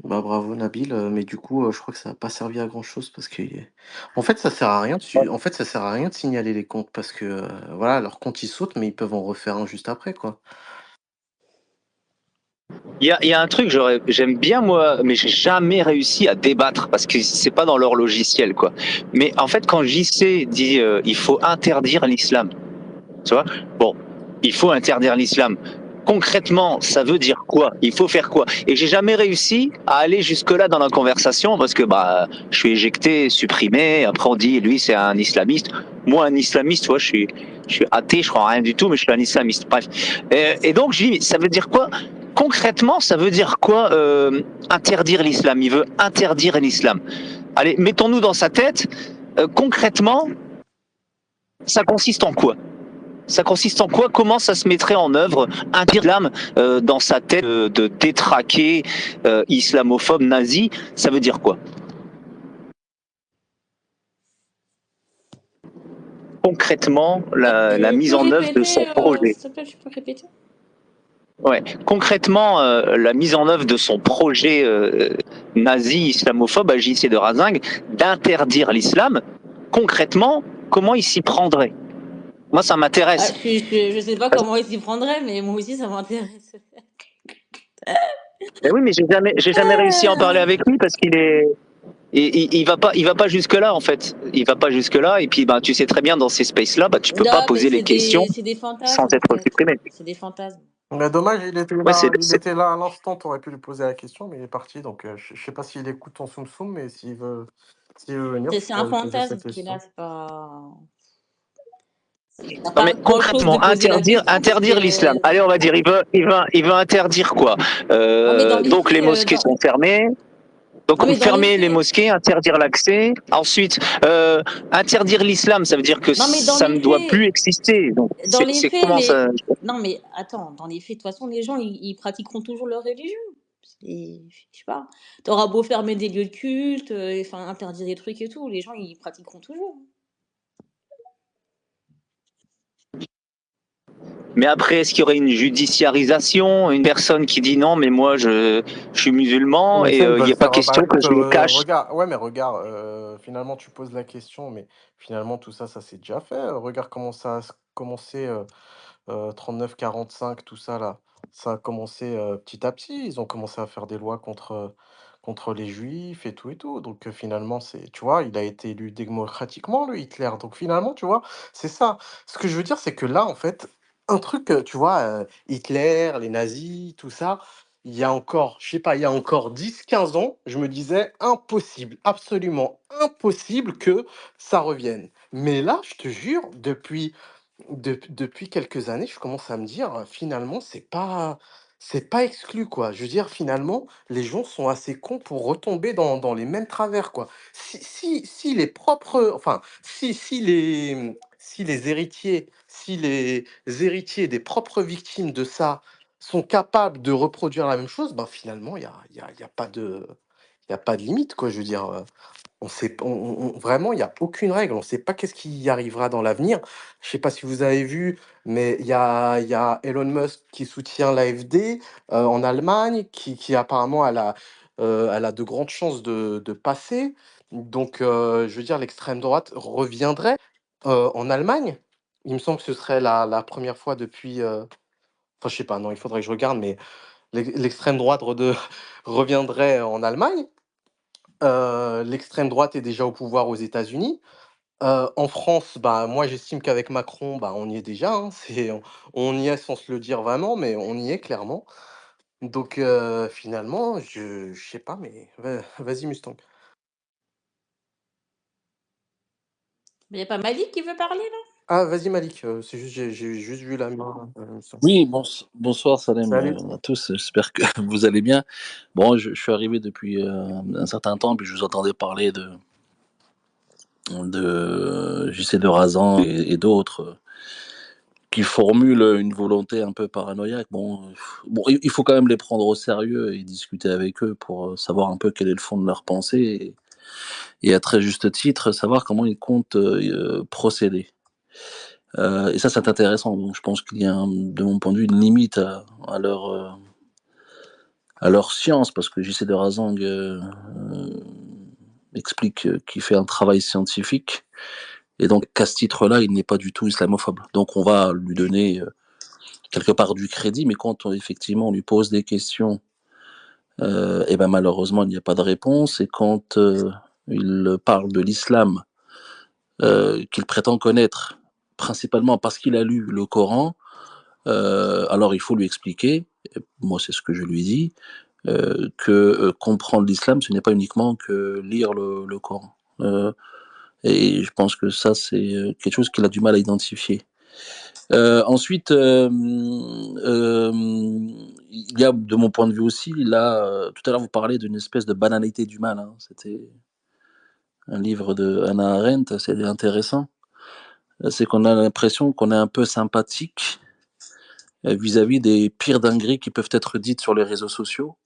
Bah, bravo Nabil, mais du coup, je crois que ça a pas servi à grand chose parce que en fait, ça sert à rien de signaler les comptes parce que, voilà, leur compte, il saute, mais ils peuvent en refaire un juste après, quoi. Il y a un truc, j'aime bien moi, mais j'ai jamais réussi à débattre parce que c'est pas dans leur logiciel, quoi. Mais en fait, quand JC dit il faut interdire l'islam, tu vois, bon, il faut interdire l'islam. Concrètement, ça veut dire quoi? Il faut faire quoi? Et j'ai jamais réussi à aller jusque-là dans la conversation parce que bah, je suis éjecté, supprimé. Après, on dit lui, c'est un islamiste. Moi, un islamiste, tu vois, je suis athée, je crois en rien du tout, mais je suis un islamiste. Bref. Et donc, je dis, ça veut dire quoi? Concrètement, ça veut dire quoi interdire l'islam? Il veut interdire l'islam. Allez, mettons-nous dans sa tête. Concrètement, ça consiste en quoi? Ça consiste en quoi? Comment ça se mettrait en œuvre un islam dans sa tête de détraqué islamophobe nazi? Ça veut dire quoi? Concrètement, la Tu mise peux en œuvre de son répéter, projet. s'il te plaît, tu peux répéter? Ouais. Concrètement, la mise en œuvre de son projet nazi islamophobe à JC de Razingue d'interdire l'islam. Concrètement, comment il s'y prendrait? Moi, ça Ah, m'intéresse. je sais pas comment il s'y prendrait, mais moi aussi, ça m'intéresse. Mais oui, mais j'ai jamais réussi à en parler avec lui parce qu'il est, il va pas jusque là en fait. Il va pas jusque là et puis bah tu sais très bien dans ces spaces là, bah tu peux pas Non, mais poser les questions c'est des sans fantasmes, en être fait. supprimé. C'est des fantasmes. Mais dommage, Ouais, c'est, il était là à l'instant, tu aurais pu lui poser la question, mais il est parti, donc je sais pas s'il écoute ton soum soum, mais s'il veut venir, tu C'est un pourras lui poser sa fantasme qui est là, question. c'est pas. Il n'y a non pas mais grand-chose de concrètement poser la question parce interdire l'islam. que. Allez, on va dire il veut interdire quoi? Non, mais dans les Donc les faits, mosquées sont fermées. Donc non, mais dans les fermer les faits. mosquées, interdire l'accès. Ensuite, interdire l'islam, ça veut dire que Non, mais dans ça les ne doit faits, plus exister. Donc dans c'est les c'est faits, comment ça? non, mais attends, dans les faits, de toute façon, les gens, ils pratiqueront toujours leur religion. Je sais pas. T'auras beau fermer des lieux de culte, enfin, interdire des trucs et tout, les gens, ils pratiqueront toujours. Mais après, est-ce qu'il y aurait une judiciarisation, une personne qui dit non, mais moi je suis musulman Mais et ça, ils il n'y veulent a pas faire. Bah question que écoute, je le cache. regarde, ouais, mais regarde, finalement, tu poses la question, mais finalement, tout ça, ça s'est déjà fait. Regarde comment ça a commencé, 39-45, tout ça là. Ça a commencé petit à petit. Ils ont commencé à faire des lois contre les juifs et tout et tout. Donc finalement, tu vois, il a été élu démocratiquement, le Hitler. Donc finalement, tu vois, c'est ça. Ce que je veux dire, c'est que là, en fait, un truc, tu vois, Hitler, les nazis, tout ça, il y a encore, je sais pas, il y a encore 10-15 ans, je me disais impossible, absolument impossible que ça revienne. Mais là, je te jure, depuis quelques années, je commence à me dire, finalement, c'est pas exclu, quoi. Je veux dire, finalement, les gens sont assez cons pour retomber dans les mêmes travers, quoi. Si les propres, enfin, si les héritiers des propres victimes de ça sont capables de reproduire la même chose, ben finalement, il y a pas de limite, quoi. Je veux dire, on sait, vraiment, il n'y a aucune règle. On ne sait pas qu'est-ce qui y arrivera dans l'avenir. Je ne sais pas si vous avez vu, mais il y a Elon Musk qui soutient l'AfD en Allemagne, qui apparemment elle a de grandes chances de passer. Donc, je veux dire, l'extrême droite reviendrait en Allemagne. Il me semble que ce serait la première fois depuis. Enfin, je sais pas, non, il faudrait que je regarde, mais l'extrême droite reviendrait en Allemagne. L'extrême droite est déjà au pouvoir aux États-Unis. En France, bah, moi, j'estime qu'avec Macron, bah, on y est déjà, hein. On y est sans se le dire vraiment, mais on y est clairement. Donc finalement, je sais pas, mais vas-y Mustang. Mais il n'y a pas Malik qui veut parler, là? Ah, vas-y Malik, c'est juste j'ai juste vu la main, Mustang. Oui, bonsoir Salem Salut. à tous, j'espère que vous allez bien. Bon, je suis arrivé depuis un certain temps, puis je vous entendais parler de JC de Razan et d'autres qui formulent une volonté un peu paranoïaque. Bon, il faut quand même les prendre au sérieux et discuter avec eux pour savoir un peu quel est le fond de leur pensée et à très juste titre, savoir comment ils comptent procéder. Et ça, c'est intéressant. Donc, je pense qu'il y a, de mon point de vue, une limite à à leur science, parce que JC de Razang explique qu'il fait un travail scientifique, et donc qu'à ce titre-là, il n'est pas du tout islamophobe. Donc on va lui donner quelque part du crédit, mais quand effectivement on lui pose des questions, et ben malheureusement il n'y a pas de réponse, et quand il parle de l'islam qu'il prétend connaître, principalement parce qu'il a lu le Coran, alors il faut lui expliquer, moi c'est ce que je lui dis, que comprendre l'islam, ce n'est pas uniquement que lire le Coran. Et je pense que ça, c'est quelque chose qu'il a du mal à identifier. Ensuite, il y a, de mon point de vue aussi, là, tout à l'heure, vous parlez d'une espèce de banalité du mal. Hein. C'était un livre de Hannah Arendt, c'est intéressant. C'est qu'on a l'impression qu'on est un peu sympathique vis-à-vis des pires dingueries qui peuvent être dites sur les réseaux sociaux,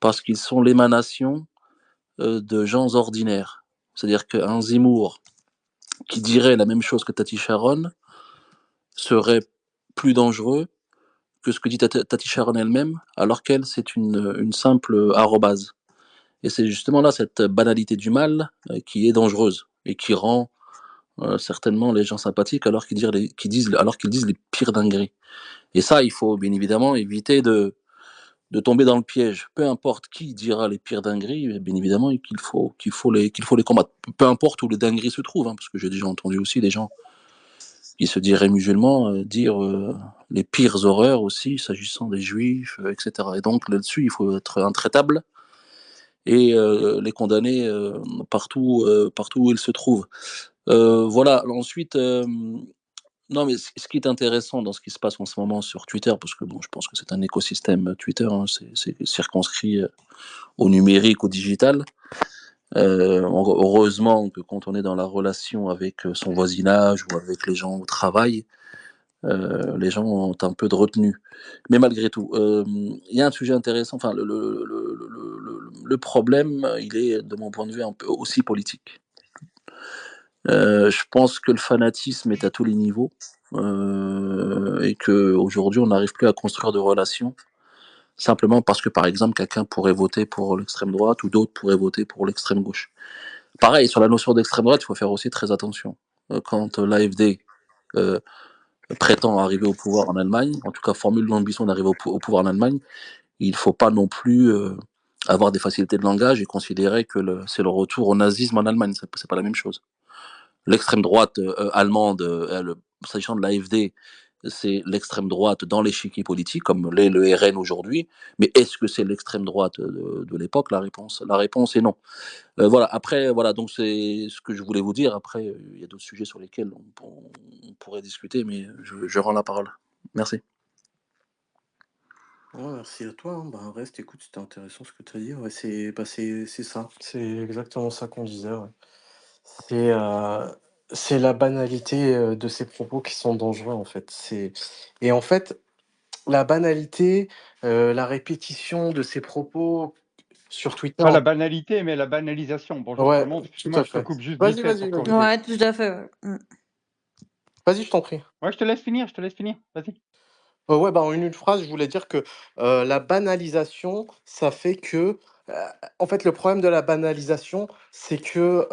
parce qu'ils sont l'émanation de gens ordinaires. C'est-à-dire qu'un Zemmour qui dirait la même chose que Tati Sharon serait plus dangereux que ce que dit Tati Sharon elle-même, alors qu'elle, c'est une simple arrobase. Et c'est justement là cette banalité du mal qui est dangereuse et qui rend certainement les gens sympathiques alors qu'ils disent les pires dingueries. Et ça, il faut bien évidemment éviter de tomber dans le piège. Peu importe qui dira les pires dingueries, bien évidemment qu'il faut les combattre. Peu importe où les dingueries se trouvent, hein, parce que j'ai déjà entendu aussi des gens qui se diraient musulmans dire les pires horreurs aussi, s'agissant des juifs, etc. Et donc là-dessus, il faut être intraitable et les condamner partout où ils se trouvent. Voilà, ensuite, non, mais ce qui est intéressant dans ce qui se passe en ce moment sur Twitter, parce que bon, je pense que c'est un écosystème Twitter, hein, c'est circonscrit au numérique, au digital. Heureusement que quand on est dans la relation avec son voisinage ou avec les gens au travail, les gens ont un peu de retenue. Mais malgré tout, il y a un sujet intéressant. Enfin, le problème, il est, de mon point de vue, un peu aussi politique. Je pense que le fanatisme est à tous les niveaux et qu'aujourd'hui, on n'arrive plus à construire de relations simplement parce que, par exemple, quelqu'un pourrait voter pour l'extrême droite ou d'autres pourraient voter pour l'extrême gauche. Pareil, sur la notion d'extrême droite, il faut faire aussi très attention. Quand l'AfD prétend arriver au pouvoir en Allemagne, en tout cas formule l'ambition d'arriver au pouvoir en Allemagne, il ne faut pas non plus avoir des facilités de langage et considérer que c'est le retour au nazisme en Allemagne. C'est pas la même chose. L'extrême droite allemande, s'agissant de l'AfD, c'est l'extrême droite dans l'échiquier politique, comme l'est le RN aujourd'hui. Mais est-ce que c'est l'extrême droite de l'époque? La réponse est non. Voilà, après, voilà, donc c'est ce que je voulais vous dire. Après, il y a d'autres sujets sur lesquels on pourrait discuter, mais je rends la parole. Merci. Ouais, merci à toi. Hein. Bah, reste, écoute, c'était intéressant ce que tu as dit. Ouais, c'est ça. C'est exactement ça qu'on disait. Ouais. C'est c'est la banalité de ces propos qui sont dangereux, en fait. Et en fait, la banalité, la répétition de ces propos sur Twitter. Pas la banalité, mais la banalisation. Bonjour tout le Ouais, monde. tout à Excuse-moi, je te fait. coupe juste vite Vas-y, fait vas-y, pour vas-y. corriger. Ouais, tout à fait. Ouais. Vas-y, je t'en prie. Ouais, je te laisse finir, je te laisse finir. Vas-y. Ouais, bah, en une phrase, je voulais dire que, la banalisation, ça fait que, en fait, le problème de la banalisation, c'est que,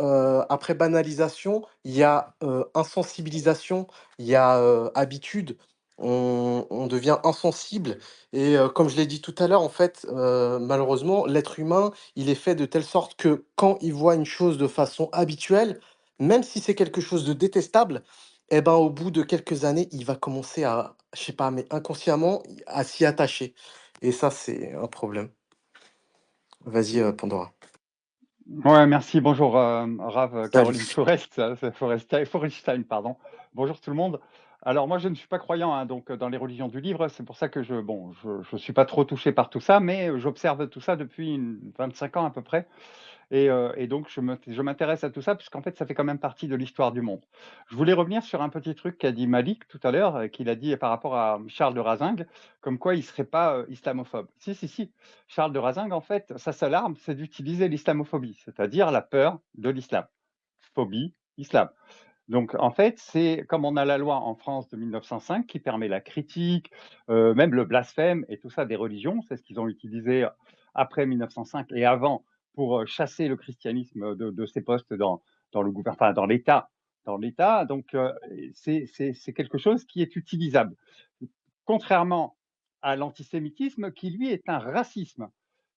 après banalisation, il y a, insensibilisation, il y a, habitude. On devient insensible et comme je l'ai dit tout à l'heure, en fait, malheureusement, l'être humain, il est fait de telle sorte que quand il voit une chose de façon habituelle, même si c'est quelque chose de détestable, et ben, au bout de quelques années, il va commencer à, je sais pas, mais inconsciemment, à s'y attacher et ça, c'est un problème. Vas-y, Pandora. Ouais, merci. Bonjour, Rav, Caroline Salut. Forestein, pardon. Bonjour tout le monde. Alors moi, je ne suis pas croyant, hein, donc dans les religions du livre, c'est pour ça que je suis pas trop touché par tout ça, mais j'observe tout ça depuis 25 ans à peu près. Et donc, je m'intéresse à tout ça, puisqu'en fait, ça fait quand même partie de l'histoire du monde. Je voulais revenir sur un petit truc qu'a dit Malik tout à l'heure, qu'il a dit par rapport à Charles de Razingue, comme quoi il ne serait pas islamophobe. Si, si, si. Charles de Razingue, en fait, sa seule arme, c'est d'utiliser l'islamophobie, c'est-à-dire la peur de l'islam. Phobie, islam. Donc, en fait, c'est comme on a la loi en France de 1905 qui permet la critique, même le blasphème et tout ça des religions. C'est ce qu'ils ont utilisé après 1905 et avant pour chasser le christianisme de ses postes dans le gouvernement, enfin, dans l'État. Dans l'État, donc c'est quelque chose qui est utilisable. Contrairement à l'antisémitisme, qui lui est un racisme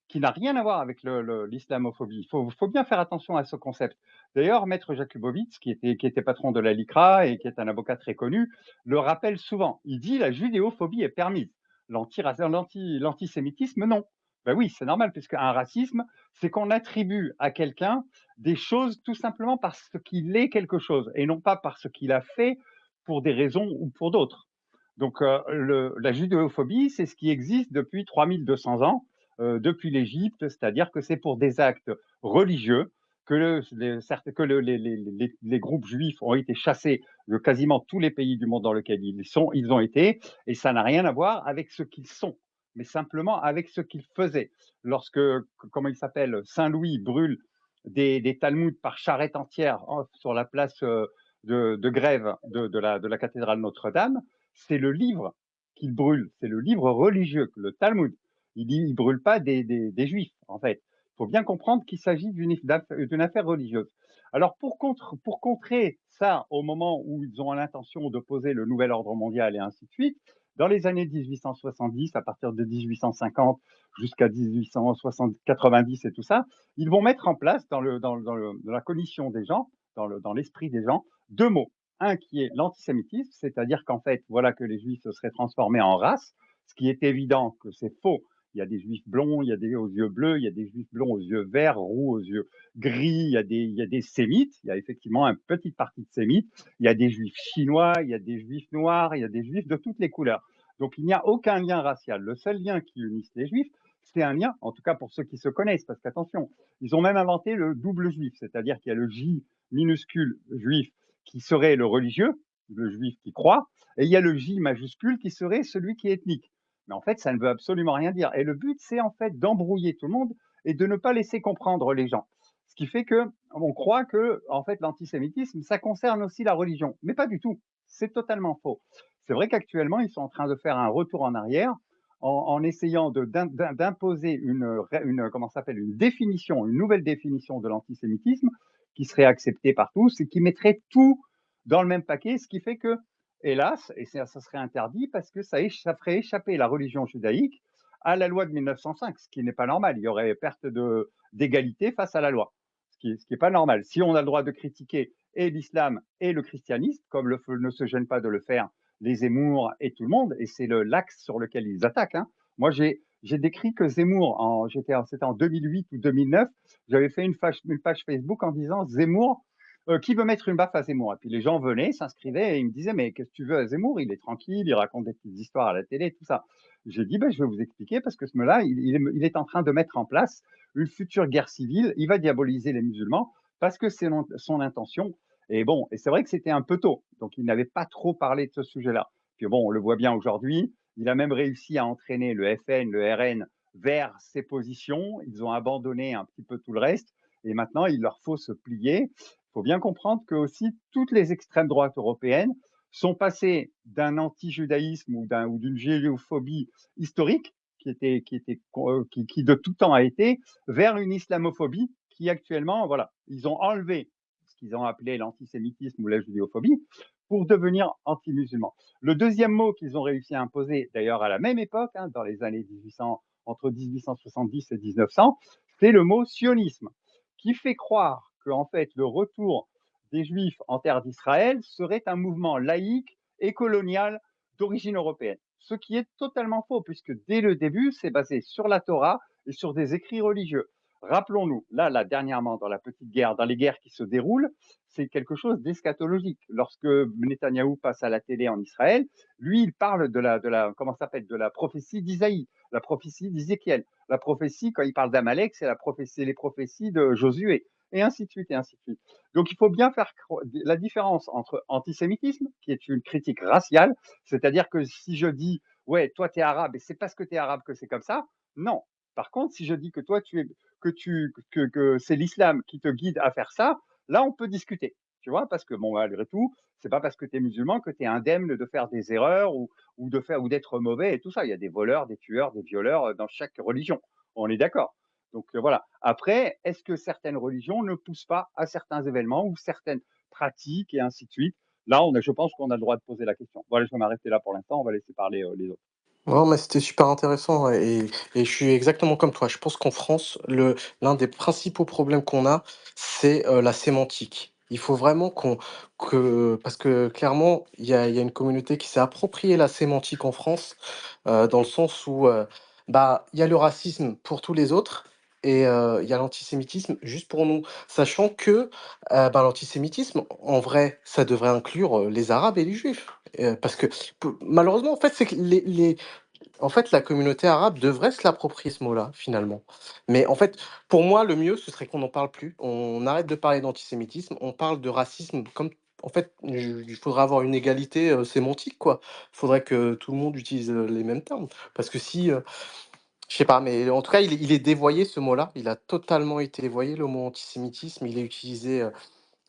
qui n'a rien à voir avec l'islamophobie. Il faut bien faire attention à ce concept. D'ailleurs, Maître Jakubowicz, qui était patron de la LICRA et qui est un avocat très connu, le rappelle souvent. Il dit la judéophobie est permise. L'antisémitisme, non. Ben oui, c'est normal, puisque un racisme, c'est qu'on attribue à quelqu'un des choses tout simplement parce qu'il est quelque chose, et non pas parce qu'il a fait pour des raisons ou pour d'autres. Donc, la judéophobie, c'est ce qui existe depuis 3200 ans, depuis l'Égypte, c'est-à-dire que c'est pour des actes religieux que les groupes juifs ont été chassés de quasiment tous les pays du monde dans lesquels ils ont été, et ça n'a rien à voir avec ce qu'ils sont, mais simplement avec ce qu'ils faisaient. Lorsque, comment il s'appelle, Saint-Louis brûle des Talmuds par charrette entière sur la place de Grève de la cathédrale Notre-Dame, c'est le livre qu'il brûle, c'est le livre religieux, le Talmud. Il ne brûle pas des juifs, en fait. Il faut bien comprendre qu'il s'agit d'une affaire religieuse. Alors, pour contrer ça, au moment où ils ont l'intention de poser le nouvel ordre mondial et ainsi de suite, dans les années 1870, à partir de 1850 jusqu'à 1890 et tout ça, ils vont mettre en place dans la cognition des gens, dans l'esprit des gens, deux mots. Un qui est l'antisémitisme, c'est-à-dire qu'en fait, voilà que les juifs se seraient transformés en race, ce qui est évident que c'est faux. Il y a des juifs blonds, il y a des aux yeux bleus, il y a des juifs blonds aux yeux verts, roux aux yeux gris, il y a des sémites, il y a effectivement une petite partie de sémites, il y a des juifs chinois, il y a des juifs noirs, il y a des juifs de toutes les couleurs. Donc il n'y a aucun lien racial. Le seul lien qui unisse les juifs, c'est un lien, en tout cas pour ceux qui se connaissent, parce qu'attention, ils ont même inventé le double juif, c'est-à-dire qu'il y a le J minuscule juif qui serait le religieux, le juif qui croit, et il y a le J majuscule qui serait celui qui est ethnique. Mais en fait, ça ne veut absolument rien dire. Et le but, c'est en fait d'embrouiller tout le monde et de ne pas laisser comprendre les gens. Ce qui fait que on croit que en fait l'antisémitisme, ça concerne aussi la religion, mais pas du tout. C'est totalement faux. C'est vrai qu'actuellement, ils sont en train de faire un retour en arrière en essayant d'imposer comment s'appelle, une définition, une nouvelle définition de l'antisémitisme qui serait acceptée par tous et qui mettrait tout dans le même paquet, ce qui fait que, hélas, et ça serait interdit parce que ça ferait échapper la religion judaïque à la loi de 1905, ce qui n'est pas normal. Il y aurait perte d'égalité face à la loi, ce qui n'est pas normal. Si on a le droit de critiquer et l'islam et le christianisme, comme ne se gêne pas de le faire les Zemmour et tout le monde, et c'est l'axe sur lequel ils attaquent. Hein. Moi, j'ai décrit que Zemmour, c'était en 2008 ou 2009, j'avais fait une page Facebook en disant Zemmour, qui veut mettre une baffe à Zemmour? Et puis les gens venaient, s'inscrivaient et ils me disaient mais qu'est-ce que tu veux à Zemmour? Il est tranquille, il raconte des petites histoires à la télé, tout ça. J'ai dit je vais vous expliquer parce que ce mec-là, il est en train de mettre en place une future guerre civile. Il va diaboliser les musulmans parce que c'est son intention. Et bon, et c'est vrai que c'était un peu tôt, donc il n'avait pas trop parlé de ce sujet-là. Puis bon, on le voit bien aujourd'hui. Il a même réussi à entraîner le FN, le RN vers ses positions. Ils ont abandonné un petit peu tout le reste. Et maintenant, il leur faut se plier. Il faut bien comprendre que aussi toutes les extrêmes droites européennes sont passées d'un anti-judaïsme ou d'une géophobie historique qui de tout temps a été vers une islamophobie qui actuellement, voilà, ils ont enlevé ce qu'ils ont appelé l'antisémitisme ou la judéophobie pour devenir anti-musulmans. Le deuxième mot qu'ils ont réussi à imposer, d'ailleurs à la même époque, hein, dans les années 1800, entre 1870 et 1900, c'est le mot sionisme, qui fait croire que en fait le retour des Juifs en terre d'Israël serait un mouvement laïque et colonial d'origine européenne. Ce qui est totalement faux, puisque dès le début, c'est basé sur la Torah et sur des écrits religieux. Rappelons-nous, là, dernièrement, dans la petite guerre, dans les guerres qui se déroulent, c'est quelque chose d'eschatologique. Lorsque Netanyahou passe à la télé en Israël, lui, il parle comment ça s'appelle, de la prophétie d'Isaïe, la prophétie d'Ézéchiel. La prophétie, quand il parle d'Amalek, c'est les prophéties de Josué, et ainsi de suite, et ainsi de suite. Donc, il faut bien faire la différence entre antisémitisme, qui est une critique raciale, c'est-à-dire que si je dis, ouais, toi, tu es arabe, et c'est parce que tu es arabe que c'est comme ça, non. Par contre, si je dis que toi, que c'est l'islam qui te guide à faire ça, là, on peut discuter. tu vois, parce que, bon, malgré tout, c'est pas parce que tu es musulman que tu es indemne de faire des erreurs ou d'être mauvais et tout ça. Il y a des voleurs, des tueurs, des violeurs dans chaque religion. On est d'accord. Donc voilà. Après, est-ce que certaines religions ne poussent pas à certains événements ou certaines pratiques et ainsi de suite? Là, je pense qu'on a le droit de poser la question. Voilà, je vais m'arrêter là pour l'instant. On va laisser parler les autres. Non, mais c'était super intéressant, ouais, et je suis exactement comme toi. Je pense qu'en France, l'un des principaux problèmes qu'on a, c'est la sémantique. Il faut vraiment parce que clairement, il y a une communauté qui s'est appropriée la sémantique en France, dans le sens où bah, il y a le racisme pour tous les autres et il y a l'antisémitisme juste pour nous. Sachant que bah, l'antisémitisme, en vrai, ça devrait inclure les Arabes et les Juifs. Parce que malheureusement, en fait, c'est que en fait, la communauté arabe devrait se l'approprier ce mot-là, finalement. Mais en fait, pour moi, le mieux, ce serait qu'on n'en parle plus. On arrête de parler d'antisémitisme, on parle de racisme comme en fait, il faudrait avoir une égalité, sémantique, quoi. Il faudrait que tout le monde utilise, les mêmes termes. Parce que si, je sais pas, mais en tout cas, il est dévoyé ce mot-là. Il a totalement été dévoyé, le mot antisémitisme. Il est utilisé,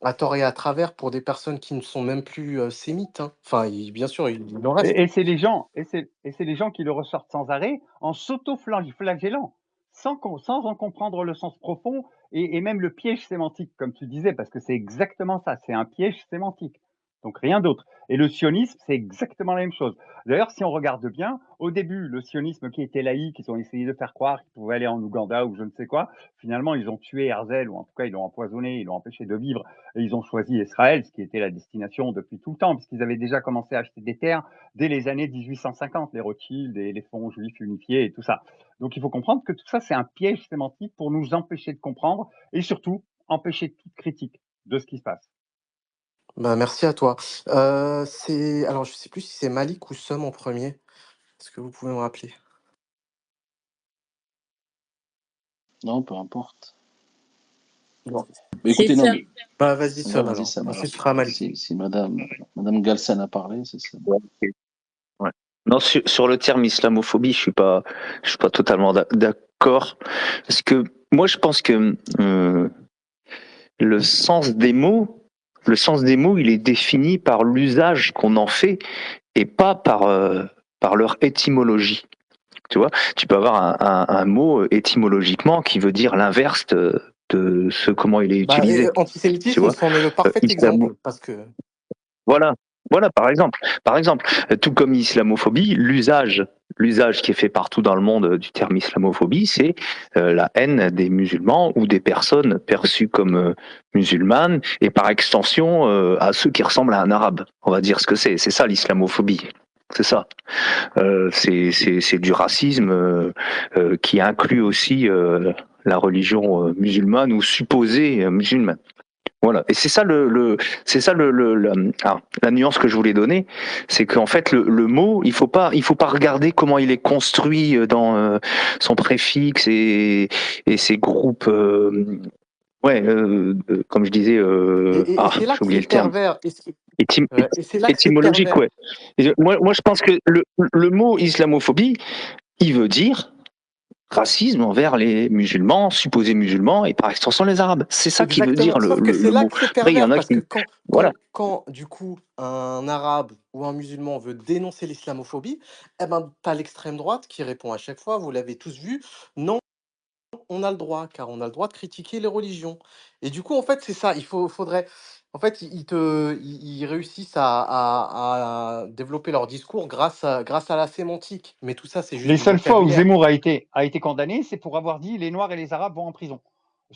à tort et à travers pour des personnes qui ne sont même plus, sémites, hein. Enfin, bien sûr, il en reste. Et c'est les gens, c'est les gens qui le ressortent sans arrêt en s'auto-flagellant, sans en comprendre le sens profond et même le piège sémantique, comme tu disais, parce que c'est exactement ça, c'est un piège sémantique. Donc rien d'autre. Et le sionisme, c'est exactement la même chose. D'ailleurs, si on regarde bien, au début, le sionisme qui était laïque, ils ont essayé de faire croire qu'ils pouvaient aller en Ouganda ou je ne sais quoi. Finalement, ils ont tué Herzl, ou en tout cas, ils l'ont empoisonné, ils l'ont empêché de vivre, et ils ont choisi Israël, ce qui était la destination depuis tout le temps, puisqu'ils avaient déjà commencé à acheter des terres dès les années 1850, les Rothschild et les fonds juifs unifiés et tout ça. Donc il faut comprendre que tout ça, c'est un piège sémantique pour nous empêcher de comprendre et surtout empêcher toute critique de ce qui se passe. Bah, merci à toi. Alors je sais plus si c'est Malik ou Somme en premier. Est-ce que vous pouvez me rappeler? Non, peu importe. Bon. Mais C'est écoutez, non, ça. mais Bah, vas-y ouais, Somme vas-y, alors. Sam. Alors, Ensuite ce sera Malik. si Madame Galsen a parlé, c'est ça. Ouais, ok. Ouais. Non, sur le terme islamophobie, je suis pas totalement d'accord parce que moi, je pense que le sens des mots, il est défini par l'usage qu'on en fait et pas par leur étymologie. Tu vois, tu peux avoir un mot étymologiquement qui veut dire l'inverse de ce comment il est Bah, utilisé. Tu antisémitisme, vois, c'en est le parfait islamo, exemple parce que voilà, voilà, par exemple, tout comme islamophobie, l'usage qui est fait partout dans le monde du terme islamophobie, c'est la haine des musulmans ou des personnes perçues comme musulmanes et par extension à ceux qui ressemblent à un arabe. On va dire ce que c'est ça l'islamophobie. C'est ça. C'est du racisme qui inclut aussi la religion musulmane ou supposée musulmane. Voilà. Et c'est ça c'est ça la nuance que je voulais donner, c'est qu'en fait le mot, il faut pas regarder comment il est construit dans son préfixe et ses groupes. Comme je disais, et c'est là j'ai que oublié c'est le terme. pervers Étym- et c'est là que c'est étymologique, pervers. ouais. Et moi, je pense que le mot islamophobie, il veut dire racisme envers les musulmans, supposés musulmans, et par extension les arabes. C'est ça qui veut dire Exactement, sauf que le c'est là mot. que c'est Après, il y en pervers a parce que qui... Voilà. quand du coup un arabe ou un musulman veut dénoncer l'islamophobie, eh ben, tu as l'extrême droite qui répond à chaque fois, vous l'avez tous vu: «Non, on a le droit, car on a le droit de critiquer les religions» et du coup, en fait, c'est ça, faudrait en fait, ils réussissent à développer leur discours grâce à la sémantique, mais tout ça, c'est juste Les du seules fois où vocabulaire. Zemmour a été condamné, c'est pour avoir dit les Noirs et les Arabes vont en prison,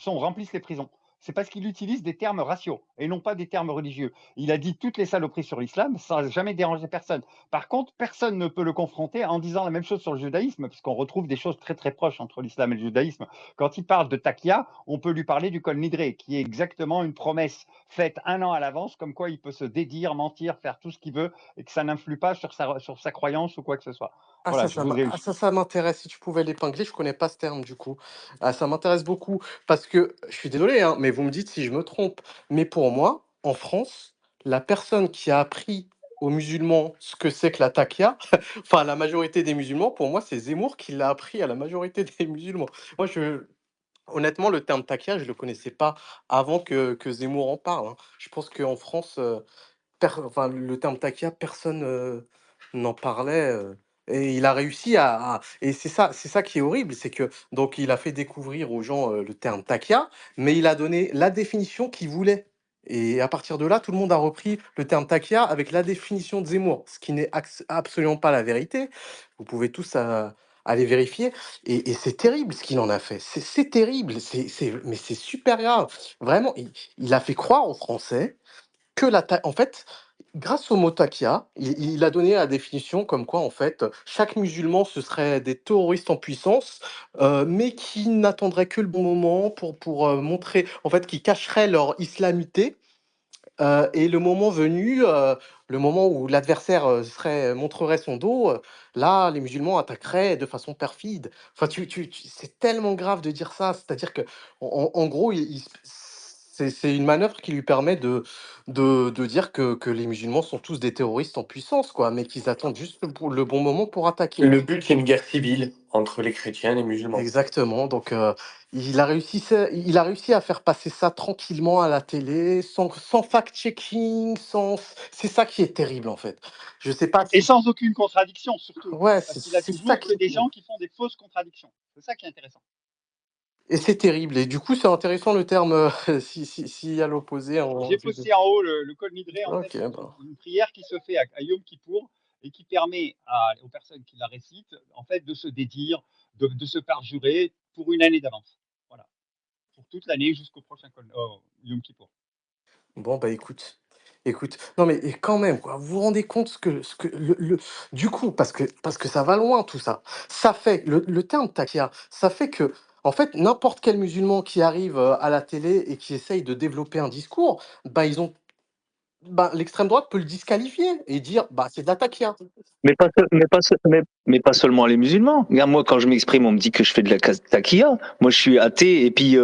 remplissent les prisons. C'est parce qu'il utilise des termes raciaux et non pas des termes religieux. Il a dit toutes les saloperies sur l'islam, ça n'a jamais dérangé personne. Par contre, personne ne peut le confronter en disant la même chose sur le judaïsme, puisqu'on retrouve des choses très très proches entre l'islam et le judaïsme. Quand il parle de Takia, on peut lui parler du Kol Nidre, qui est exactement une promesse faite un an à l'avance, comme quoi il peut se dédire, mentir, faire tout ce qu'il veut, et que ça n'influe pas sur sa croyance ou quoi que ce soit. Ah Voilà, ça, je ça m'a voudrais ah ça m'intéresse, si tu pouvais l'épingler, je connais pas ce terme du coup. Ah ça m'intéresse beaucoup parce que, je suis désolé, hein, mais vous me dites si je me trompe, mais pour moi, en France, la personne qui a appris aux musulmans ce que c'est que la taqia, enfin la majorité des musulmans, pour moi, c'est Zemmour qui l'a appris à la majorité des musulmans. Moi je Honnêtement, le terme taquia, je le connaissais pas avant que Zemmour en parle, hein. Je pense qu'en France, enfin, le terme taquia, personne, n'en parlait, et il a réussi et c'est ça qui est horrible, c'est que donc il a fait découvrir aux gens, le terme taquia, mais il a donné la définition qu'il voulait, et à partir de là, tout le monde a repris le terme taquia avec la définition de Zemmour, ce qui n'est absolument pas la vérité. Vous pouvez tous, aller vérifier, et c'est terrible ce qu'il en a fait. C'est terrible, mais c'est super grave. Vraiment, il a fait croire aux Français que en fait, grâce au mot taqia, il a donné la définition comme quoi, en fait, chaque musulman, ce serait des terroristes en puissance, mais qui n'attendraient que le bon moment pour montrer, en fait, qui cacheraient leur islamité, et le moment venu, le moment où l'adversaire, montrerait son dos, là, les musulmans attaqueraient de façon perfide. Enfin, c'est tellement grave de dire ça. C'est-à-dire qu'en en gros, il s c'est une manœuvre qui lui permet de dire que les musulmans sont tous des terroristes en puissance, quoi, mais qu'ils attendent juste le bon moment pour attaquer. Le but, c'est une guerre civile entre les chrétiens et les musulmans. Exactement, donc il a réussi à faire passer ça tranquillement à la télé, sans fact-checking, c'est ça qui est terrible, en fait. Je sais pas Et si sans aucune contradiction, surtout. ouais, Parce qu'il a c'est ça toujours que qui des gens qui font des fausses contradictions. C'est ça qui est intéressant. et c'est terrible, et du coup, c'est intéressant le terme, si à l'opposé en J'ai posté en haut le Kol Nidre, en fait, OK, ben, une prière qui se fait à Yom Kippour et qui permet aux personnes qui la récitent, en fait, de se dédire, de se perjurer pour une année d'avance. Voilà. Pour toute l'année jusqu'au prochain Yom Kippour. bon, bah, écoute, non, mais et quand même, quoi, vous vous rendez compte ce que du coup, parce que ça va loin tout ça. Ça fait le terme taqia, ça fait que, en fait, n'importe quel musulman qui arrive, à la télé et qui essaye de développer un discours, bah, l'extrême droite peut le disqualifier et dire: «Bah, c'est de la taqia». Mais pas seulement les musulmans. Regarde, moi, quand je m'exprime, on me dit que je fais de la taquilla. Moi, je suis athée et puis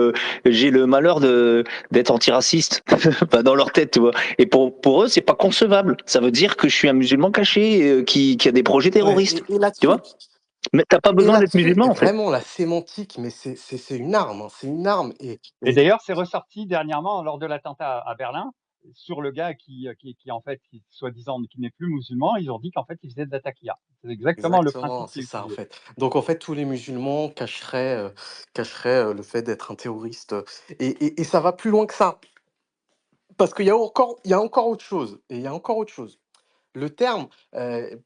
j'ai le malheur d'être antiraciste. Pas dans leur tête, tu vois. Et pour eux, c'est pas concevable. Ça veut dire que je suis un musulman caché qui a des projets Ouais, terroristes. et Tu là-dessus vois? Mais t'as pas et besoin d'être là-dessus, musulman, en fait. vraiment la sémantique, mais c'est une arme, hein, c'est une arme, Et d'ailleurs, c'est ressorti dernièrement lors de l'attentat à Berlin sur le gars en fait, qui soi-disant qui n'est plus musulman. Ils ont dit qu'en fait, il faisait de la taquilla. C'est exactement le exactement, principe qui c'est est ça, en utilisé. fait. Donc en fait, tous les musulmans cacheraient, le fait d'être un terroriste, et ça va plus loin que ça. Parce qu'il y a encore autre chose, et il y a encore autre chose. Le terme,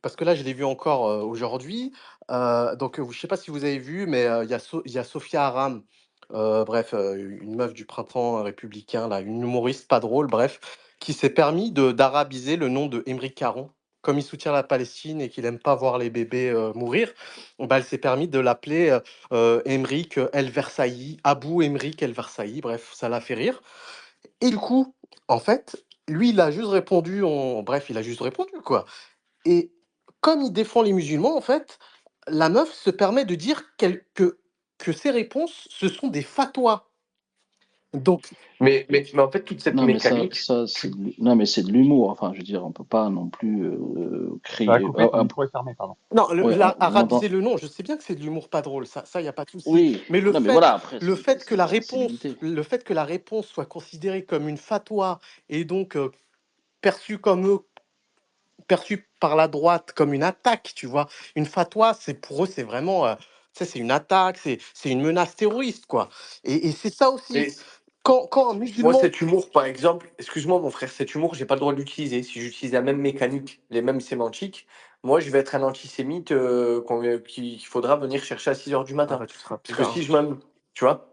parce que là, je l'ai vu encore, aujourd'hui, donc, je sais pas si vous avez vu, mais, il y a Sophia Aram, bref, une meuf du printemps républicain là, une humoriste pas drôle, bref, qui s'est permis d'arabiser le nom de Émeric Caron. Comme il soutient la Palestine et qu'il aime pas voir les bébés, mourir, bah, elle s'est permis de l'appeler, Émeric, El Versailly, Abou Émeric El Versailly, bref, ça l'a fait rire, et du coup, en fait, lui, il a juste répondu, quoi, et comme il défend les musulmans, en fait, la meuf se permet de dire que ses réponses, ce sont des fatwas. Donc Mais en fait, toute cette Non, mais mécanique, non, mais c'est de l'humour. Enfin, je veux dire, on peut pas non plus Ça a crier. coupé, ton micro est fermé, pardon. non, Ouais, on arabiser entend. le nom, je sais bien que c'est de l'humour pas drôle, ça, y a pas de souci. Oui, Mais non, mais voilà, après, le fait que la réponse soit considérée comme une fatwa et donc, perçue comme eux perçu par la droite comme une attaque, tu vois? Une fatwa, pour eux, c'est vraiment, tu sais, c'est une attaque, c'est une menace terroriste, quoi, et c'est ça aussi. et Quand un moi, musulman cet humour, par exemple, excuse-moi, mon frère, cet humour, j'ai pas le droit de l'utiliser. Si j'utilise la même mécanique, les mêmes sémantiques, moi, je vais être un antisémite qu'il faudra venir chercher à 6 heures du ah matin. bah, Parce que si je m'aime, tu vois?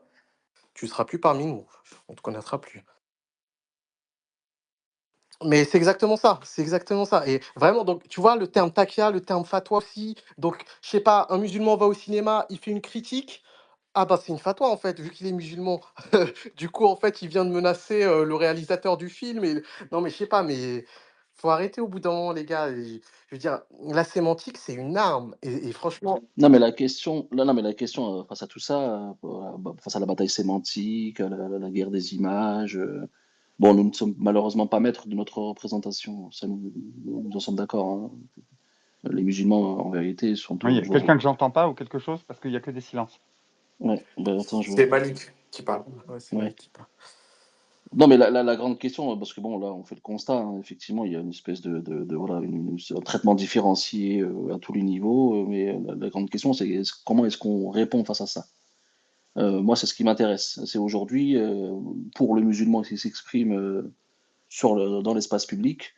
tu seras plus parmi nous, on te connaîtra plus. Mais c'est exactement ça, et vraiment, donc tu vois, le terme taqia, le terme fatwa aussi, donc je sais pas, un musulman va au cinéma, il fait une critique. Ah bah, c'est une fatwa, en fait, vu qu'il est musulman. Du coup, en fait, il vient de menacer, le réalisateur du film, et non, mais je sais pas, mais faut arrêter au bout d'un moment, les gars, et je veux dire, la sémantique, c'est une arme, et franchement non, mais la question face à tout ça, face à la bataille sémantique, à la guerre des images, bon, nous ne sommes malheureusement pas maîtres de notre représentation. Ça, nous en sommes d'accord, hein. Les musulmans, en vérité, sont Oui, il y a toujours. quelqu'un que j'entends pas ou quelque chose parce qu'il y a que des silences. Ouais, bah, attends, je vois. C'est Malik qui parle. Ouais, c'est Ouais. Malik qui parle. Non, mais la grande question, parce que bon, là, on fait le constat, hein, effectivement, il y a une espèce voilà, un traitement différencié à tous les niveaux, mais la grande question, c'est comment est-ce qu'on répond face à ça? Moi, c'est ce qui m'intéresse. C'est aujourd'hui, pour le musulman qui s'exprime dans l'espace public,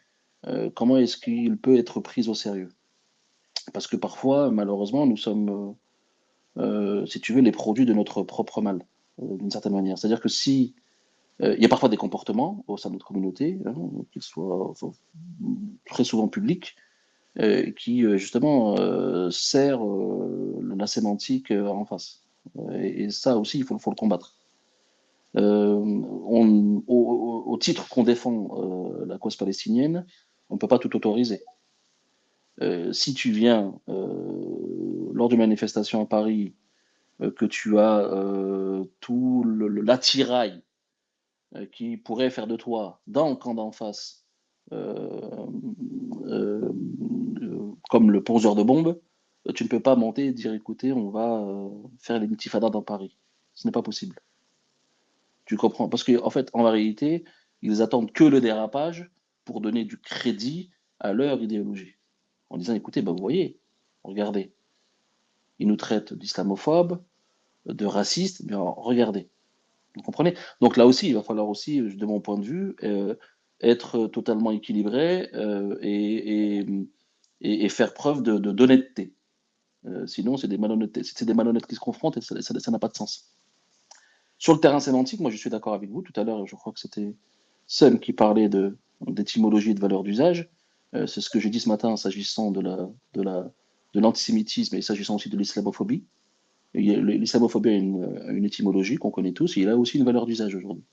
comment est-ce qu'il peut être pris au sérieux? Parce que parfois, malheureusement, nous sommes, si tu veux, les produits de notre propre mal, d'une certaine manière. C'est-à-dire que si il y a parfois des comportements au sein de notre communauté, hein, qu'ils soient enfin, très souvent publics, qui justement serrent la sémantique en face. Et ça aussi, faut le combattre. Au titre qu'on défend la cause palestinienne, on ne peut pas tout autoriser. Si tu viens lors d'une manifestation à Paris, que tu as tout l'attirail qui pourrait faire de toi, dans le camp d'en face, euh, euh, comme le poseur de bombes, tu ne peux pas monter et dire écoutez, on va faire les multifadas dans Paris. Ce n'est pas possible. Tu comprends? Parce qu'en fait, en réalité, ils attendent que le dérapage pour donner du crédit à leur idéologie. En disant écoutez, bah, vous voyez, regardez, ils nous traitent d'islamophobes, de racistes, mais regardez. Vous comprenez? Donc là aussi, il va falloir aussi, de mon point de vue, être totalement équilibré et faire preuve d'honnêteté. Sinon, c'est des malhonnêtes qui se confrontent et ça n'a pas de sens. Sur le terrain sémantique, moi je suis d'accord avec vous. Tout à l'heure, je crois que c'était Sam qui parlait d'étymologie et de valeur d'usage. C'est ce que j'ai dit ce matin s'agissant de l'antisémitisme et s'agissant aussi de l'islamophobie. L'islamophobie a une étymologie qu'on connaît tous et il a aussi une valeur d'usage aujourd'hui.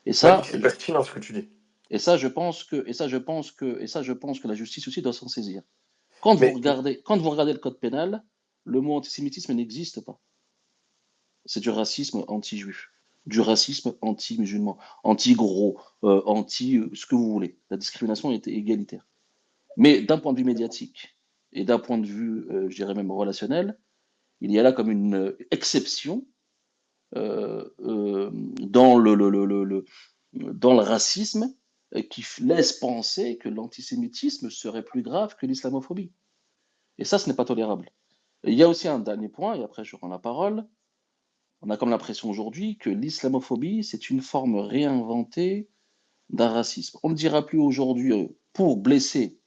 Et Malik, ça, c'est pertinent ce que tu dis. je pense que la justice aussi doit s'en saisir. Quand vous Mais regardez, quand vous regardez le code pénal, le mot antisémitisme n'existe pas. C'est du racisme anti-juif, du racisme anti-musulman, anti-gros, ce que vous voulez. La discrimination est égalitaire. Mais d'un point de vue médiatique et d'un point de vue, je dirais même relationnel, il y a là comme une exception dans dans le racisme qui laisse penser que l'antisémitisme serait plus grave que l'islamophobie. Et ça, ce n'est pas tolérable. Et il y a aussi un dernier point, et après je rends la parole. On a comme l'impression aujourd'hui que l'islamophobie, c'est une forme réinventée d'un racisme. On ne dira plus aujourd'hui, pour blesser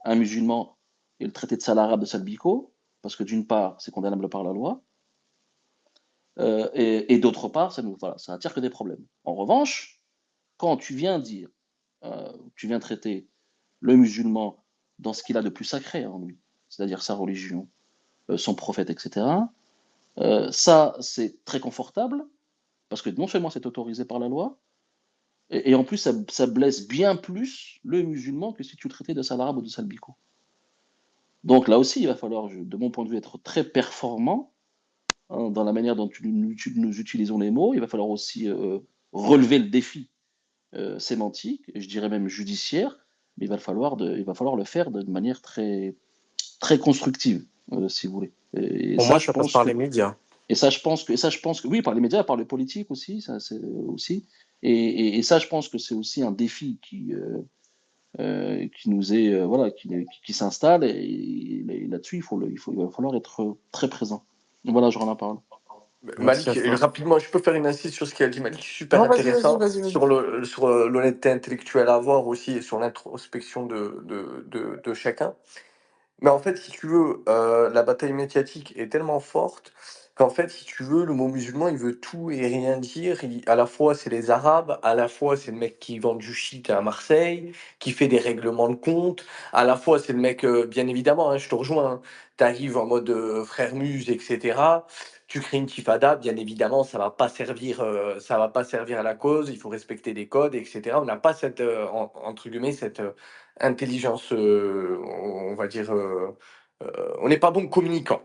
un musulman et le traiter de sale arabe de salbico, parce que d'une part, c'est condamnable par la loi, et d'autre part, voilà, ça attire que des problèmes. En revanche, quand tu viens dire, tu viens traiter le musulman dans ce qu'il a de plus sacré en lui, c'est-à-dire sa religion, son prophète, etc., ça, c'est très confortable, parce que non seulement c'est autorisé par la loi, et en plus, ça blesse bien plus le musulman que si tu le traitais de sale arabe ou de salbico. Donc là aussi, il va falloir, de mon point de vue, être très performant hein, dans la manière dont nous utilisons les mots. Il va falloir aussi relever le défi sémantique, et je dirais même judiciaire, mais il va falloir le faire de manière très, très constructive, si vous voulez. Pour moi, ça passe par les médias. Je pense que oui, par les médias, par les politiques aussi, ça c'est aussi. Et ça, je pense que c'est aussi un défi qui nous est voilà, qui s'installe et là-dessus, il va falloir être très présent. Voilà, je rends la parole. Merci à Malik, toi. rapidement, je peux faire une insiste sur ce qu'a dit Malik, super Non, vas-y, vas-y, intéressant, vas-y, vas-y. sur l'honnêteté intellectuelle à avoir aussi et sur l'introspection de chacun. Mais en fait, si tu veux, la bataille médiatique est tellement forte qu'en fait, si tu veux, le mot musulman, il veut tout et rien dire. À la fois, c'est les Arabes, à la fois, c'est le mec qui vend du shit à Marseille, qui fait des règlements de compte, à la fois, c'est le mec, bien évidemment, hein, je te rejoins, tu arrives en mode frère muse, etc. Tu crées une tifada, bien évidemment, ça va pas servir à la cause, il faut respecter des codes, etc. On n'a pas cette, entre guillemets, cette intelligence, on va dire, on n'est pas bon communicant.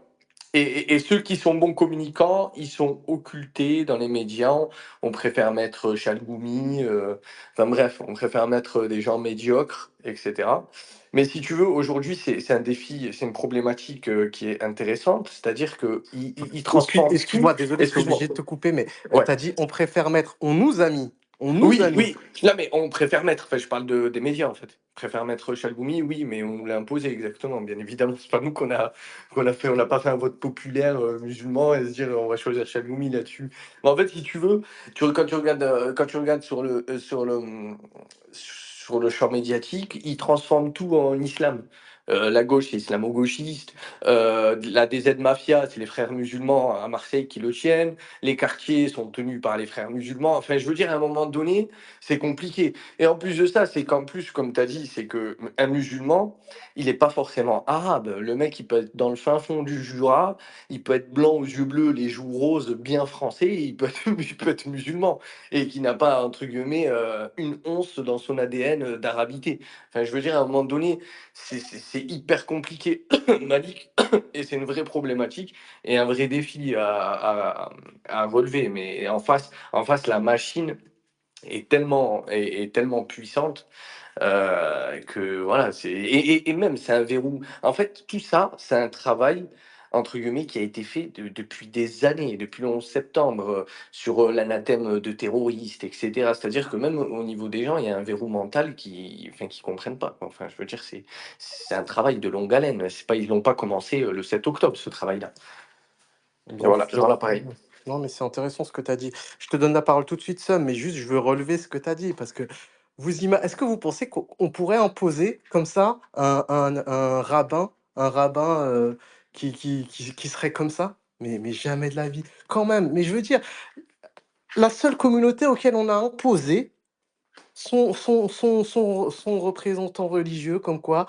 Et ceux qui sont bons communicants, ils sont occultés dans les médias. On préfère mettre Chalgoumi, enfin bref, on préfère mettre des gens médiocres, etc. Mais si tu veux, aujourd'hui, c'est un défi, c'est une problématique qui est intéressante, c'est-à-dire qu'ils transforment tout. Excuse-moi, désolé, je suis Excuse-moi. obligé de te couper, mais Ouais. tu as dit on préfère mettre, on nous a mis, on nous a Oui, mis. oui. Non, mais on préfère mettre, enfin, je parle des médias en fait. On préfère mettre Chalgoumi, oui, mais on nous l'a imposé exactement, bien évidemment. C'est pas nous qu'on a fait, on n'a pas fait un vote populaire musulman et se dire on va choisir Chalgoumi là-dessus. Mais en fait, si tu veux, quand tu regardes sur le champ médiatique, ils transforment tout en islam. La gauche, c'est islamo-gauchiste. La DZ Mafia, c'est les frères musulmans à Marseille qui le tiennent. Les quartiers sont tenus par les frères musulmans. Enfin, je veux dire, à un moment donné, c'est compliqué. Et en plus de ça, c'est qu'en plus, comme tu as dit, c'est que un musulman, il n'est pas forcément arabe. Le mec, il peut être dans le fin fond du Jura, il peut être blanc aux yeux bleus, les joues roses, bien français, il peut être, il peut être musulman. Et qui n'a pas, entre guillemets, une once dans son ADN d'arabité. Enfin, je veux dire, à un moment donné, c'est hyper compliqué, Malik, et c'est une vraie problématique et un vrai défi à relever. Mais en face, la machine est tellement puissante que voilà, et même c'est un verrou. En fait, tout ça, c'est un travail entre guillemets qui a été fait depuis des années, depuis le 11 septembre, sur l'anathème de terroristes, etc. C'est-à-dire que même au niveau des gens, il y a un verrou mental qui comprennent pas, quoi. Enfin, je veux dire, c'est un travail de longue haleine. C'est pas, ils l'ont pas commencé le 7 octobre, ce travail-là. Et Bien voilà, sûr. genre l'appareil. Non, mais c'est intéressant ce que tu as dit. Je te donne la parole tout de suite, Sam, mais juste, je veux relever ce que tu as dit, parce que est-ce que vous pensez qu'on pourrait imposer comme ça un rabbin qui serait comme ça? Mais jamais de la vie. Quand même, mais je veux dire, la seule communauté auquel on a imposé son représentant religieux, comme quoi,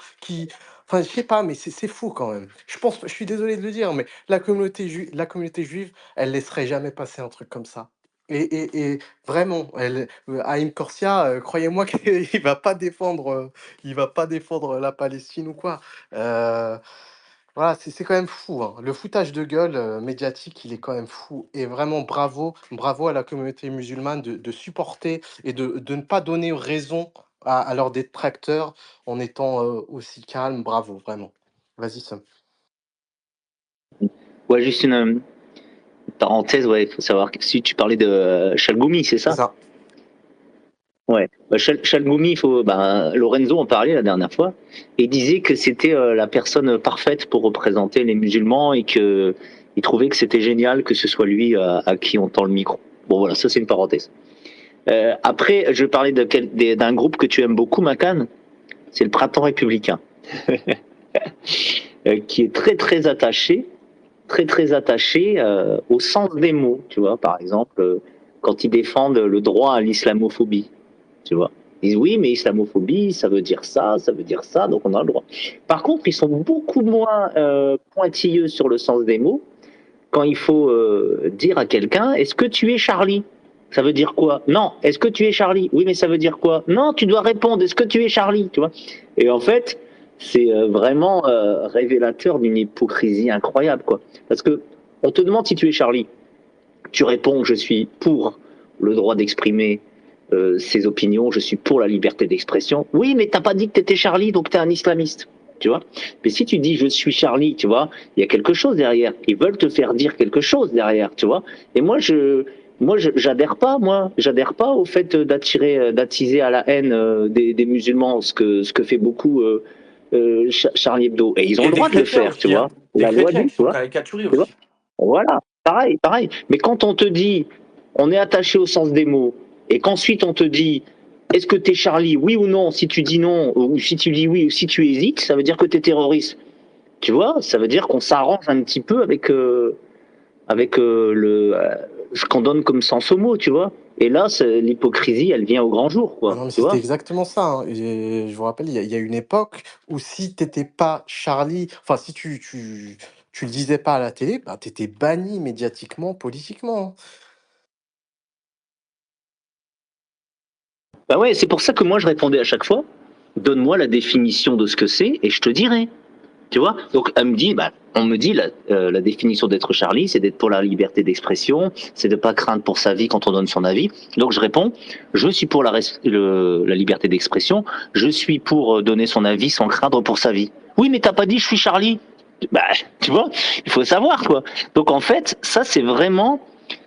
enfin, je sais pas, mais c'est fou quand même. Je suis désolé de le dire, mais la communauté juive, elle laisserait jamais passer un truc comme ça. Et vraiment, Haïm Corsia, croyez-moi qu'il il va pas défendre la Palestine ou quoi. Euh, voilà, c'est quand même fou, hein. Le foutage de gueule, médiatique, il est quand même fou et vraiment bravo à la communauté musulmane de supporter et de ne pas donner raison à leurs détracteurs en étant, aussi calme. Bravo, vraiment. Vas-y, Sam. Ouais, juste une parenthèse, ouais, il faut savoir que si tu parlais de Chalgoumi, c'est C'est ça? ça. Ouais. Bah, Chalgoumi, Lorenzo en parlait la dernière fois, et disait que c'était la personne parfaite pour représenter les musulmans et que il trouvait que c'était génial que ce soit lui à qui on tend le micro. Bon voilà, ça c'est une parenthèse. Après, je parlais d'un groupe que tu aimes beaucoup, Macan, c'est le Printemps républicain, qui est très attaché au sens des mots, tu vois, par exemple, quand ils défendent le droit à l'islamophobie, tu vois. Ils disent oui, mais islamophobie, ça veut dire ça, donc on a le droit. Par contre, ils sont beaucoup moins pointilleux sur le sens des mots quand il faut dire à quelqu'un, est-ce que tu es Charlie? Ça veut dire quoi? Non. Est-ce que tu es Charlie? Oui, mais ça veut dire quoi? Non, tu dois répondre, est-ce que tu es Charlie? Tu vois. Et en fait, c'est vraiment révélateur d'une hypocrisie incroyable, quoi. Parce que on te demande si tu es Charlie. Tu réponds, je suis pour le droit d'exprimer ses opinions, je suis pour la liberté d'expression. Oui, mais t'as pas dit que t'étais Charlie, donc t'es un islamiste. Tu vois. Mais si tu dis je suis Charlie, tu vois, il y a quelque chose derrière. Ils veulent te faire dire quelque chose derrière, tu vois. Et j'adhère pas au fait d'attiser à la haine des musulmans, ce que fait beaucoup Charlie Hebdo. Et ils ont Et le des droit de le chrétiens faire, tu aussi, hein. vois. Des La loi chrétiens dit, qui tu sont vois. caricaturés Tu vois. aussi. Voilà, pareil. Mais quand on te dit, on est attaché au sens des mots, et qu'ensuite on te dit, est-ce que t'es Charlie, oui ou non? Si tu dis non, ou si tu dis oui, ou si tu hésites, ça veut dire que t'es terroriste. Tu vois, ça veut dire qu'on s'arrange un petit peu avec ce qu'on donne comme sens au mot, tu vois. Et là, l'hypocrisie, elle vient au grand jour, Ah quoi. non, mais Tu c'était vois. exactement ça, hein. Et je vous rappelle, il y a une époque où si t'étais pas Charlie, enfin, si tu le disais pas à la télé, bah, tu étais banni médiatiquement, politiquement, hein. Bah ouais, c'est pour ça que moi je répondais à chaque fois, donne-moi la définition de ce que c'est et je te dirai. Tu vois? Donc elle me dit, bah, on me dit la définition d'être Charlie, c'est d'être pour la liberté d'expression, c'est de pas craindre pour sa vie quand on donne son avis. Donc je réponds, je suis pour la liberté d'expression, je suis pour donner son avis sans craindre pour sa vie. Oui, mais t'as pas dit je suis Charlie. Bah, tu vois, il faut savoir quoi. Donc en fait, ça c'est vraiment,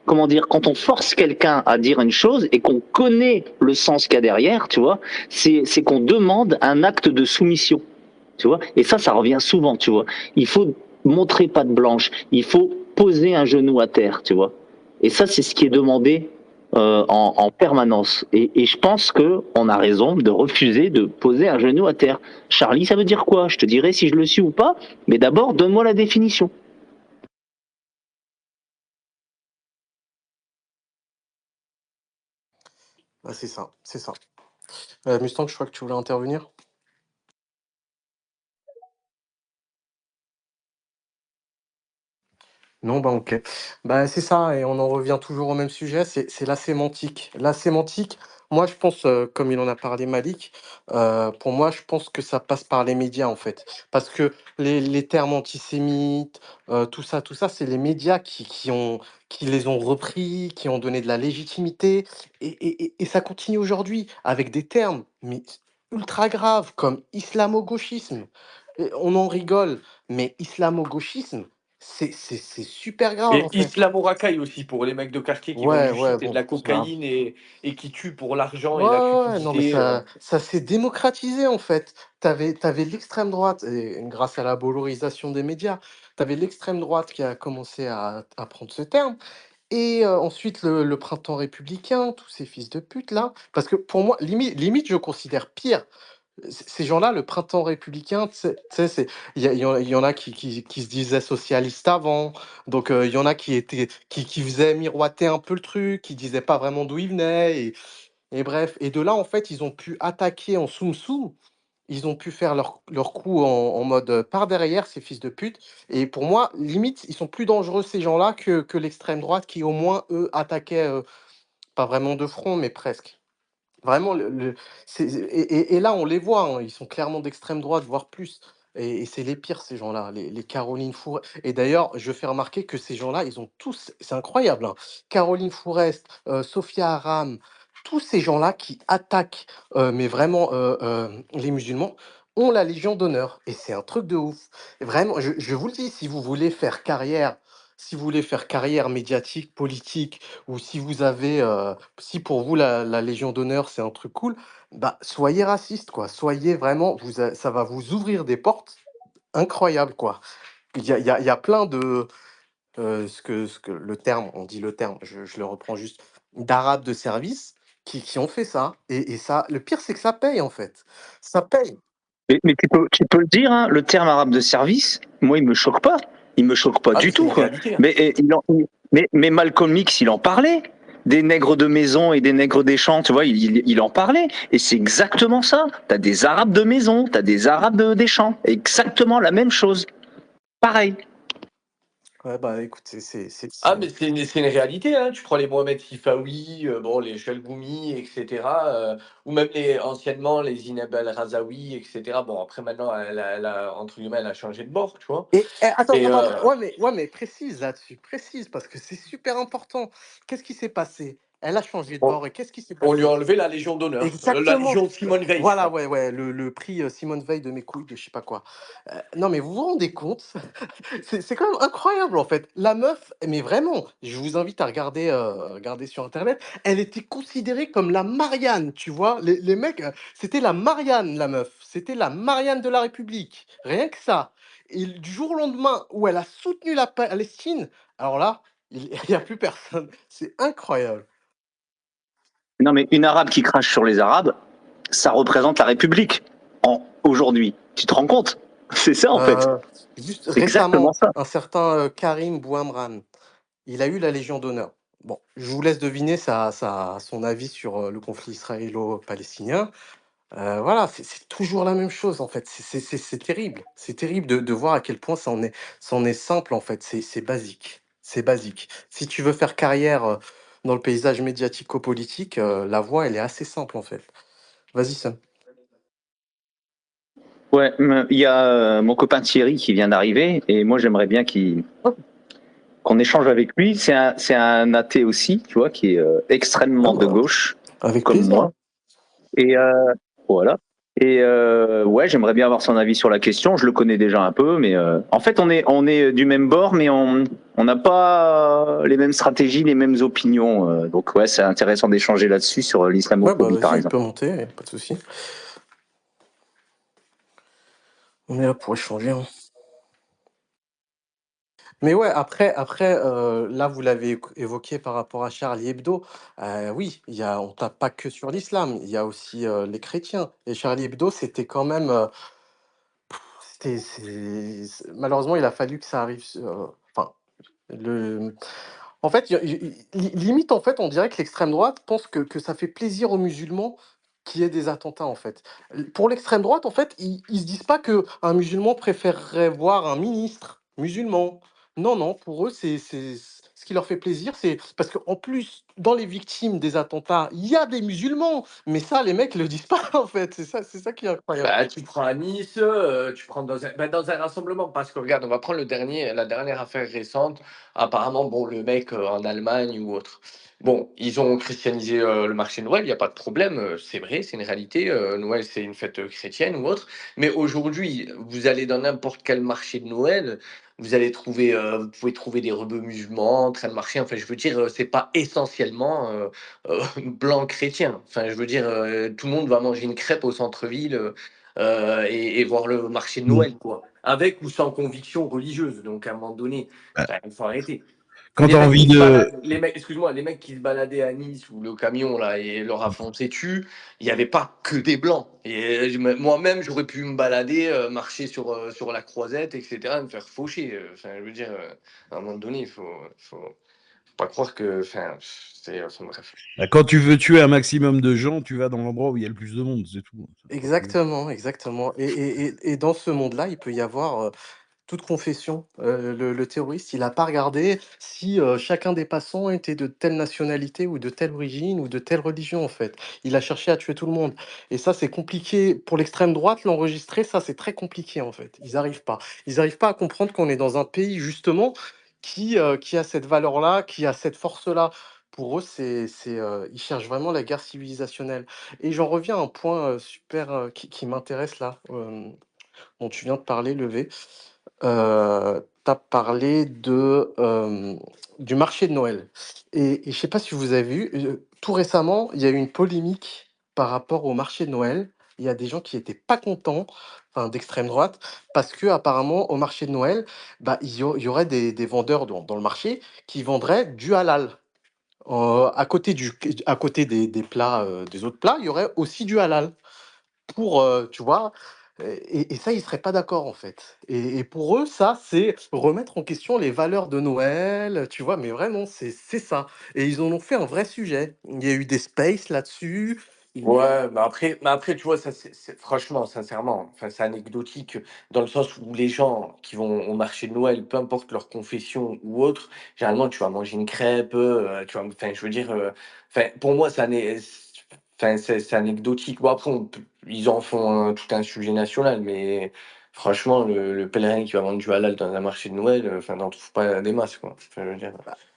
comment dire, quand on force quelqu'un à dire une chose et qu'on connaît le sens qu'il y a derrière, tu vois, c'est qu'on demande un acte de soumission. Tu vois, et ça revient souvent, tu vois. Il faut montrer patte blanche, il faut poser un genou à terre, tu vois. Et ça, c'est ce qui est demandé en permanence. Et je pense que on a raison de refuser de poser un genou à terre. Charlie, ça veut dire quoi? Je te dirai si je le suis ou pas, mais d'abord, donne-moi la définition. Bah, c'est ça, c'est ça. Mustang, je crois que tu voulais intervenir? Non, bah, OK. Bah, c'est ça et on en revient toujours au même sujet, c'est la sémantique. La sémantique, moi, je pense, comme il en a parlé Malik, pour moi, je pense que ça passe par les médias, en fait. Parce que les termes antisémites, tout ça, c'est les médias qui les ont repris, qui ont donné de la légitimité et ça continue aujourd'hui avec des termes, mais ultra graves comme islamo-gauchisme. Et on en rigole, mais islamo-gauchisme, c'est super grave, Et en fait. Islamo Racaille aussi, pour les mecs de quartier qui vendent Ouais, du ouais, shit et de bon, la ça cocaïne et qui tuent pour l'argent ouais, et la ouais, ouais, non, mais cupidité. ça s'est démocratisé, en fait. T'avais l'extrême droite et grâce à la valorisation des médias, t'avais l'extrême droite qui a commencé à prendre ce terme et ensuite le printemps républicain, tous ces fils de pute là. Parce que pour moi, limite je considère pire. Ces gens-là, le printemps républicain, tu sais, il y en a qui se disaient socialistes avant, donc il y en a qui faisaient miroiter un peu le truc, qui disaient pas vraiment d'où ils venaient, et bref. Et de là, en fait, ils ont pu attaquer en soum-soum, ils ont pu faire leur coup en mode par derrière, ces fils de pute. Et pour moi, limite, ils sont plus dangereux, ces gens-là, que l'extrême droite qui, au moins, eux, attaquaient, pas vraiment de front, mais presque. Vraiment et là, on les voit, hein, ils sont clairement d'extrême droite, voire plus et c'est les pires ces gens-là, les Caroline Fourest et d'ailleurs, je fais remarquer que ces gens-là, ils ont tous c'est incroyable, hein, Caroline Fourest, Sophia Aram, tous ces gens-là qui attaquent, mais vraiment, les musulmans, ont la Légion d'honneur et c'est un truc de ouf. Vraiment, je vous le dis, si vous voulez faire carrière médiatique, politique ou si vous avez, si pour vous la Légion d'honneur, c'est un truc cool, bah, soyez raciste, quoi. Soyez vraiment ça va vous ouvrir des portes incroyables, quoi. Il y a plein de, ce que le terme, on dit le terme, je le reprends juste, d'arabes de service qui ont fait ça et ça le pire, c'est que ça paye, en fait. Ça paye. Mais tu peux le dire, hein, le terme arabe de service, moi, il me choque pas. Il me choque pas Ah, mais du c'est tout, une quoi. réalité. Hein. Mais, mais Malcolm X, il en parlait. Des nègres de maison et des nègres des champs, tu vois, il en parlait. Et c'est exactement ça. T'as des arabes de maison, t'as des arabes des champs. Exactement la même chose. Pareil. Ouais, bah, écoute, c'est Ah, mais c'est une réalité, hein. Tu prends les Mohamed Hifawi, bon, les Chalgoumi, et cetera, ou même anciennement, les Zineb El Razaoui, et cetera. Bon, après, maintenant, elle a, entre guillemets, elle a changé de bord, tu vois? attends, Et attends, attends, ouais, mais précise là-dessus, précise parce que c'est super important. Qu'est-ce qui s'est passé? Elle a changé de on bord et qu'est-ce qui s'est on lui a passé? enlevé la Légion d'honneur, la Exactement. Légion Simone Veil, je Voilà, crois. ouais, le prix, Simone Veil de mes couilles de je sais pas quoi. Non, mais vous vous rendez compte? C'est quand même incroyable, en fait. La meuf, mais vraiment, je vous invite à regarder sur internet, elle était considérée comme la Marianne, tu vois? Les mecs, c'était la Marianne, la meuf. C'était la Marianne de la République, rien que ça. Et du jour au lendemain où elle a soutenu la Palestine, alors là, il y a plus personne. C'est incroyable. Non, mais une arabe qui crache sur les arabes, ça représente la République aujourd'hui. Tu te rends compte? C'est ça, en fait. Heu, Juste C'est exactement récemment, ça. un certain, Karim Bouamran, il a eu la Légion d'honneur. Bon, je vous laisse deviner son avis sur, le conflit israélo-palestinien. Voilà, c'est toujours la même chose, en fait. C'est terrible. C'est terrible de voir à quel point ça en est simple, en fait. C'est basique. C'est basique. Si tu veux faire carrière, dans le paysage médiatico-politique, la voie, elle est assez simple, en fait. Vas-y, Sam. Ouais, il y a mon copain Thierry qui vient d'arriver et moi j'aimerais bien qu'on échange avec lui. C'est un athée aussi, tu vois, qui est extrêmement de gauche, Avec comme plaisir. moi. Et voilà. Et ouais, j'aimerais bien avoir son avis sur la question. Je le connais déjà un peu, mais en fait, on est du même bord, mais on n'a pas les mêmes stratégies, les mêmes opinions. Donc ouais, c'est intéressant d'échanger là-dessus sur Ouais, bah l'islamophobie, par vas-y, il exemple. peut monter, pas de souci. On est là pour échanger, hein. Mais ouais, après, là, vous l'avez évoqué par rapport à Charlie Hebdo. Oui, on tape pas que sur l'islam, il y a aussi les chrétiens. Et Charlie Hebdo, c'était quand même, malheureusement, il a fallu que ça arrive. Enfin, le, en fait, limite, en fait, on dirait que l'extrême droite pense que ça fait plaisir aux musulmans qu'il y ait des attentats, en fait. Pour l'extrême droite, en fait, ils se disent pas que un musulman préférerait voir un ministre musulman. Non, non, pour eux, ce qui leur fait plaisir, c'est parce qu'en plus, dans les victimes des attentats, il y a des musulmans, mais ça, les mecs le disent pas, en fait. C'est ça qui est incroyable. Bah, tu prends à Nice, tu prends dans un rassemblement, parce que regarde, on va prendre la dernière affaire récente. Apparemment, bon, le mec en Allemagne ou autre. Bon, ils ont christianisé le marché de Noël, il n'y a pas de problème, c'est vrai, c'est une réalité. Noël, c'est une fête chrétienne ou autre. Mais aujourd'hui, vous allez dans n'importe quel marché de Noël, vous pouvez trouver des rebeux musulmans en train de marcher. Enfin, je veux dire, c'est pas essentiellement blanc chrétien. Enfin, je veux dire, tout le monde va manger une crêpe au centre-ville. Et voir le marché de Noël, quoi. Avec ou sans conviction religieuse. Donc, à un moment donné, Bah, il faut arrêter. quand Les tu as mecs envie qui se de. baladent, excuse-moi, les mecs qui se baladaient à Nice ou le camion là et leur a foncé dessus, il n'y avait pas que des blancs. Et moi-même, j'aurais pu me balader, marcher sur la Croisette, etc., me faire faucher. Enfin, je veux dire, à un moment donné, faut pas croire que, enfin, enfin, bref. Quand tu veux tuer un maximum de gens, tu vas dans l'endroit où il y a le plus de monde, c'est tout. C'est pas plus. Exactement, exactement. Et dans ce monde-là, il peut y avoir toute confession. Le terroriste, il n'a pas regardé si chacun des passants était de telle nationalité ou de telle origine ou de telle religion, en fait. Il a cherché à tuer tout le monde. Et ça, c'est compliqué. Pour l'extrême droite, l'enregistrer, ça, c'est très compliqué, en fait. Ils n'arrivent pas. Ils n'arrivent pas à comprendre qu'on est dans un pays, justement, qui a cette valeur-là, qui a cette force-là. Pour eux, ils cherchent vraiment la guerre civilisationnelle. Et j'en reviens à un point super qui m'intéresse là, dont tu viens de parler, Levé. Tu as parlé du marché de Noël. Et je sais pas si vous avez vu, tout récemment, il y a eu une polémique par rapport au marché de Noël. Il y a des gens qui étaient pas contents, enfin, d'extrême droite, parce que apparemment au marché de Noël, bah, il y aurait des vendeurs dans le marché qui vendraient du halal. À côté des plats, des autres plats, il y aurait aussi du halal pour, tu vois? Et ça, ils seraient pas d'accord, en fait. Et pour eux, ça, c'est remettre en question les valeurs de Noël, tu vois? Mais vraiment, c'est ça. Et ils en ont fait un vrai sujet. Il y a eu des spaces là-dessus. Ils Ouais, mais après, tu vois, ça, franchement, sincèrement, enfin, c'est anecdotique dans le sens où les gens qui vont au marché de Noël, peu importe leur confession ou autre, généralement, tu vas manger une crêpe, enfin, je veux dire, enfin, pour moi, enfin, c'est anecdotique. Bon, après, ils en font tout un sujet national, mais franchement, le pèlerin qui va vendre du halal dans un marché de Noël, enfin, n'en trouve pas des masses, quoi. Enfin, je veux dire.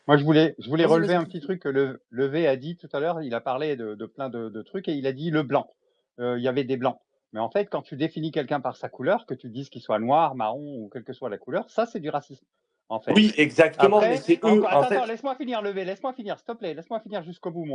Moi, je voulais vas-y, relever vas-y. un petit truc que Levé a dit tout à l'heure. Il a parlé de plein de trucs et il a dit le blanc. Il y avait des blancs. Mais en fait, quand tu définis quelqu'un par sa couleur, que tu dises qu'il soit noir, marron ou quelle que soit la couleur, ça, c'est du racisme, en fait. Oui, exactement, mais Après, c'est eux, en attends, fait. laisse-moi finir, Levé, laisse-moi finir, s'il te plaît, laisse-moi finir jusqu'au bout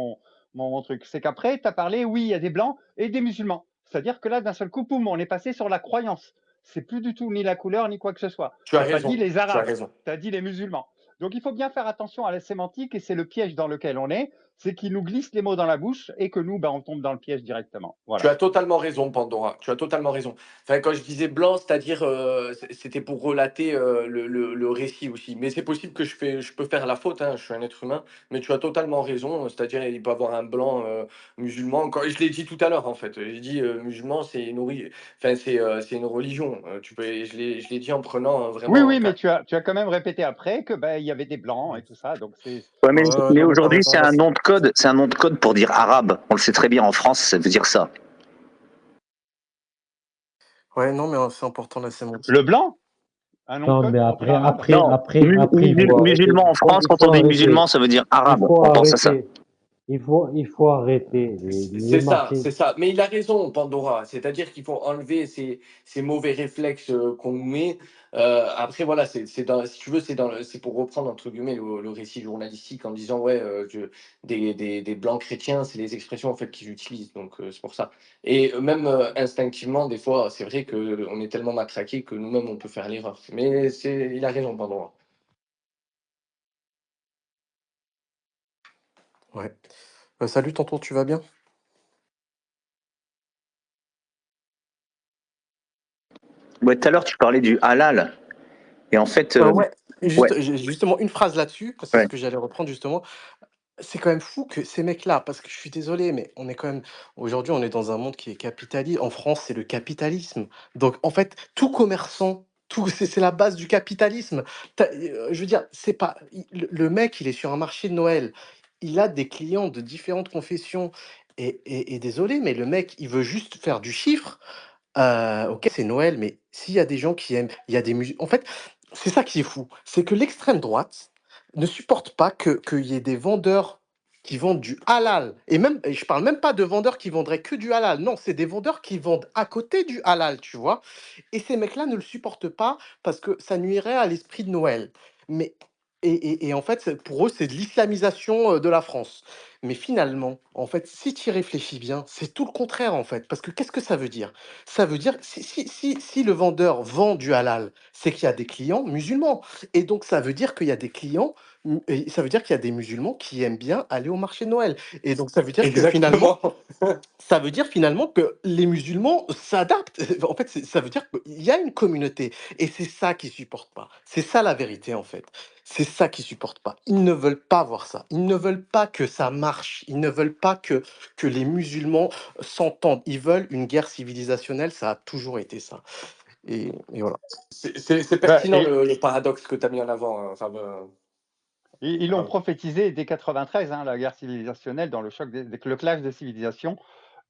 mon truc. C'est qu'après, tu as parlé, oui, il y a des blancs et des musulmans. C'est-à-dire que là, d'un seul coup, poum, on est passé sur la croyance. C'est plus du tout ni la couleur ni quoi que ce soit. Tu as T'as pas dit raison, les tu as Arabes, raison. tu as dit les musulmans. Donc il faut bien faire attention à la sémantique et c'est le piège dans lequel on est, c'est qu'ils nous glissent les mots dans la bouche et que nous, ben, on tombe dans le piège directement. Tu Voilà. as totalement raison, Pandora. Tu as totalement raison. Enfin, quand je disais blanc, c'est-à-dire, c'était pour relater le récit aussi. Mais c'est possible que je peux faire la faute, hein, je suis un être humain. Mais tu as totalement raison. C'est-à-dire, il peut y avoir un blanc musulman. Je l'ai dit tout à l'heure, en fait. J'ai dit musulman, enfin, c'est une religion. Je l'ai dit en prenant Oui, vraiment. oui, mais tu as quand même répété après que ben, il y avait des blancs et tout ça. Donc c'est Ouais, mais Non, mais t'as aujourd'hui, raison. c'est un nom de code. C'est un nom de code pour dire arabe. On le sait très bien en France, ça veut dire ça. Ouais, non, mais c'est important la sémantique. Le blanc, un nom de Non, code mais contre après, un arabe. après, Non, après, après, il faut arrêter. musulman en France, Il quand faut on dit musulman, arrêter. ça veut dire Il arabe. faut On pense à ça. arrêter. Il faut arrêter les C'est ça, marchés. c'est ça. Mais il a raison, Pandora. C'est-à-dire qu'il faut enlever ces mauvais réflexes qu'on nous met. Après, voilà, si tu veux, c'est pour reprendre entre guillemets le récit journalistique en disant ouais, des blancs chrétiens, c'est les expressions en fait qu'ils utilisent. Donc c'est pour ça. Et même instinctivement, des fois, c'est vrai que on est tellement matraqué que nous-mêmes on peut faire l'erreur. Mais il a raison, Pandora. Ouais. Salut tonton, tu vas bien? Ouais, tout à l'heure, tu parlais du halal. Et en fait, Ouais. ouais, J'ai justement une phrase là-dessus, parce que c'est ouais. ce que j'allais reprendre justement. C'est quand même fou que ces mecs-là, parce que je suis désolé, mais on est quand même aujourd'hui, on est dans un monde qui est capitaliste. En France, c'est le capitalisme. Donc, en fait, tout commerçant, tout, c'est la base du capitalisme. Je veux dire, c'est pas le mec, il est sur un marché de Noël. Il a des clients de différentes confessions. Et désolé, mais le mec, il veut juste faire du chiffre. OK, c'est Noël, mais s'il y a des gens qui aiment, il y a des en fait, c'est ça qui est fou, c'est que l'extrême droite ne supporte pas qu'il y ait des vendeurs qui vendent du halal et même et je parle même pas de vendeurs qui vendraient que du halal. Non, c'est des vendeurs qui vendent à côté du halal, tu vois? Et ces mecs-là ne le supportent pas parce que ça nuirait à l'esprit de Noël. Mais et en fait, pour eux, c'est de l'islamisation, de la France. Mais finalement, en fait, si tu y réfléchis bien, c'est tout le contraire, en fait. Parce que qu'est-ce que ça veut dire? Ça veut dire, si le vendeur vend du halal, c'est qu'il y a des clients musulmans. Et donc, ça veut dire qu'il y a des clients, et ça veut dire qu'il y a des musulmans qui aiment bien aller au marché de Noël. Et donc, Exactement. ça veut dire finalement que les musulmans s'adaptent. En fait, ça veut dire qu'il y a une communauté. Et c'est ça qu'ils supportent pas. C'est ça la vérité, en fait. C'est ça qu'ils supportent pas. Ils ne veulent pas voir ça. Ils ne veulent pas que ça marche. Ils ne veulent pas que les musulmans s'entendent. Ils veulent une guerre civilisationnelle. Ça a toujours été ça. Et voilà. C'est Ouais, pertinent le paradoxe que tu as mis en avant, hein, ils l'ont Fab. prophétisé dès 93, hein, la guerre civilisationnelle, dans le clash des civilisations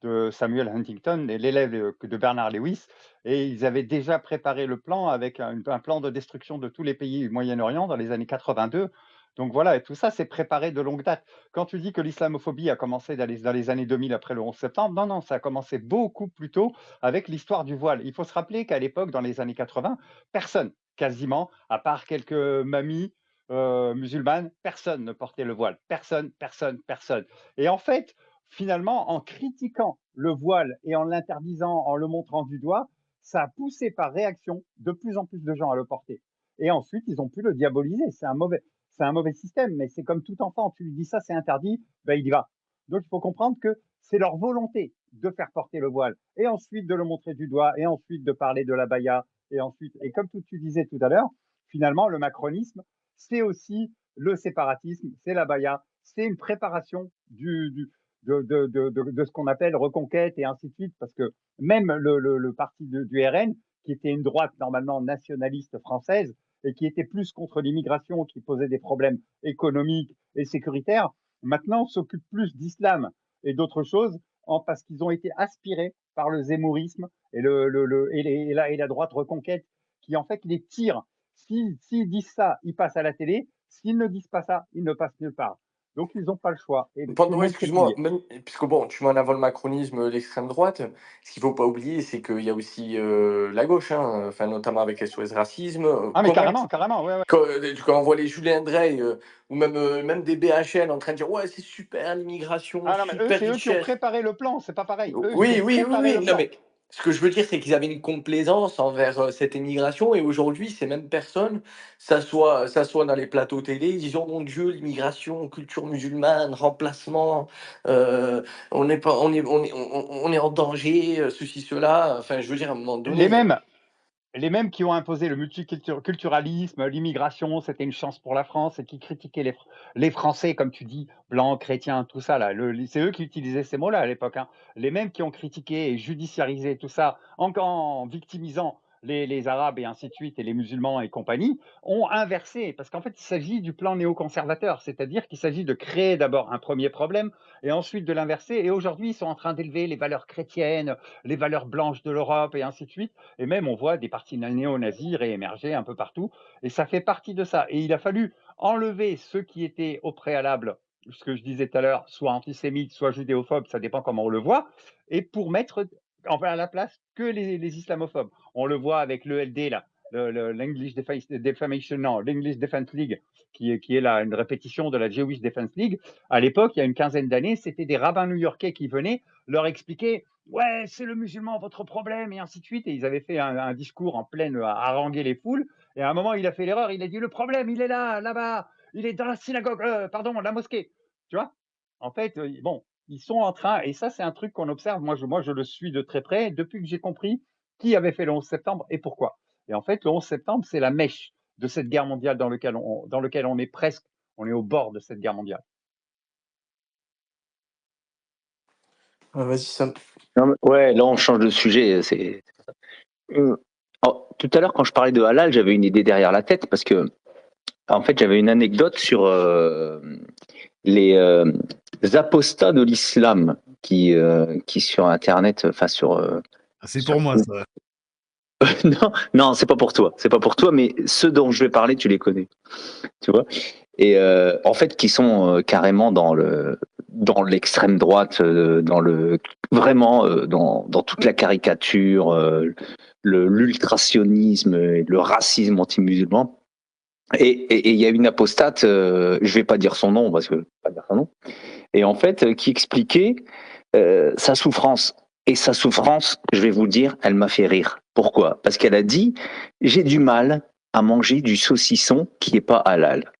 de Samuel Huntington, et l'élève de Bernard Lewis. Et ils avaient déjà préparé le plan avec un plan de destruction de tous les pays du Moyen-Orient dans les années 82. Donc voilà, et tout ça, c'est préparé de longue date. Quand tu dis que l'islamophobie a commencé dans les années 2000 après le 11 septembre, non, non, ça a commencé beaucoup plus tôt avec l'histoire du voile. Il faut se rappeler qu'à l'époque, dans les années 80, personne, quasiment, à part quelques mamies, musulmane, personne ne portait le voile. Personne, personne, personne. Et en fait, finalement, en critiquant le voile et en l'interdisant, en le montrant du doigt, ça a poussé par réaction de plus en plus de gens à le porter. Et ensuite, ils ont pu le diaboliser. C'est un mauvais système, mais c'est comme tout enfant. Tu lui dis ça, c'est interdit, ben il y va. Donc, il faut comprendre que c'est leur volonté de faire porter le voile et ensuite de le montrer du doigt et ensuite de parler de la baya et ensuite, et comme tu disais tout à l'heure, finalement, le macronisme, c'est aussi le séparatisme, c'est la baya, c'est une préparation de ce qu'on appelle reconquête et ainsi de suite, parce que même le parti du RN, qui était une droite normalement nationaliste française et qui était plus contre l'immigration, qui posait des problèmes économiques et sécuritaires, maintenant s'occupe plus d'islam et d'autres choses parce qu'ils ont été aspirés par le zémourisme et la droite reconquête qui en fait les tire. S'ils disent ça, ils passent à la télé. S'ils ne disent pas ça, ils ne passent nulle part. Donc, ils n'ont pas le choix. Et tout le Pandora, monde s'est excuse-moi, plié. même, puisque bon, tu mets en avant le macronisme, l'extrême droite, ce qu'il faut pas oublier, c'est qu'il y a aussi la gauche, hein, enfin, notamment avec SOS Racisme. Ah, mais carrément, carrément, ouais, ouais. Quand on voit les Julien Drey, ou même des BHL en train de dire ouais, c'est super l'immigration, Ah non, mais eux, super c'est eux qui ont richesse. préparé le plan. C'est pas pareil. Eux, ils Oui, ont oui, oui, préparé oui. le Non, plan. mais ce que je veux dire, c'est qu'ils avaient une complaisance envers cette immigration, et aujourd'hui, ces mêmes personnes s'assoient dans les plateaux télé, ils disent oh mon Dieu, l'immigration, culture musulmane, remplacement, euh, on est pas, on est en danger, ceci, cela. Enfin, je veux dire, à un moment Les donné. mêmes, les mêmes qui ont imposé le multiculturalisme, l'immigration, c'était une chance pour la France, et qui critiquaient les Français, comme tu dis, blancs, chrétiens, tout ça, là. C'est eux qui utilisaient ces mots-là à l'époque, hein. Les mêmes qui ont critiqué et judiciarisé tout ça, en victimisant les Arabes et ainsi de suite, et les musulmans et compagnie, ont inversé. Parce qu'en fait, il s'agit du plan néoconservateur, c'est-à-dire qu'il s'agit de créer d'abord un premier problème et ensuite de l'inverser. Et aujourd'hui, ils sont en train d'élever les valeurs chrétiennes, les valeurs blanches de l'Europe et ainsi de suite. Et même, on voit des partis néo-nazis réémerger un peu partout. Et ça fait partie de ça. Et il a fallu enlever ceux qui étaient au préalable, ce que je disais tout à l'heure, soit antisémites, soit judéophobes, ça dépend comment on le voit, et pour mettre à la place que les islamophobes. On le voit avec l'ELD, là, l'English Defamation, non, l'English Defense League, qui est là une répétition de la Jewish Defense League. À l'époque, il y a une quinzaine d'années, c'était des rabbins new-yorkais qui venaient leur expliquer ouais, c'est le musulman votre problème, et ainsi de suite. Et ils avaient fait un discours en pleine à haranguer les foules. Et à un moment, il a fait l'erreur, il a dit le problème, il est là, là-bas, il est dans la synagogue, pardon, la mosquée. Tu vois? En fait, bon, ils sont en train, et ça, c'est un truc qu'on observe. Moi, je le suis de très près depuis que j'ai compris qui avait fait le 11 septembre et pourquoi. Et en fait, le 11 septembre, c'est la mèche de cette guerre mondiale dans laquelle on est presque, on est au bord de cette guerre mondiale. Vas-y, Sam. Ouais, là on change de sujet. Tout à l'heure, quand je parlais de halal, j'avais une idée derrière la tête parce que, en fait, j'avais une anecdote sur les apostats de l'islam qui sur Internet, enfin sur. C'est pour moi, ça. Non, c'est pas pour toi. C'est pas pour toi, mais ceux dont je vais parler, tu les connais. Tu vois. Et en fait, qui sont carrément dans l'extrême droite, vraiment dans toute la caricature, l'ultrasionisme, et le racisme anti-musulman. Et il y a une apostate, je vais pas dire son nom parce que je vais pas dire son nom. Et en fait, qui expliquait sa souffrance. Et sa souffrance, je vais vous dire, elle m'a fait rire. Pourquoi? Parce qu'elle a dit j'ai du mal à manger du saucisson qui est pas halal.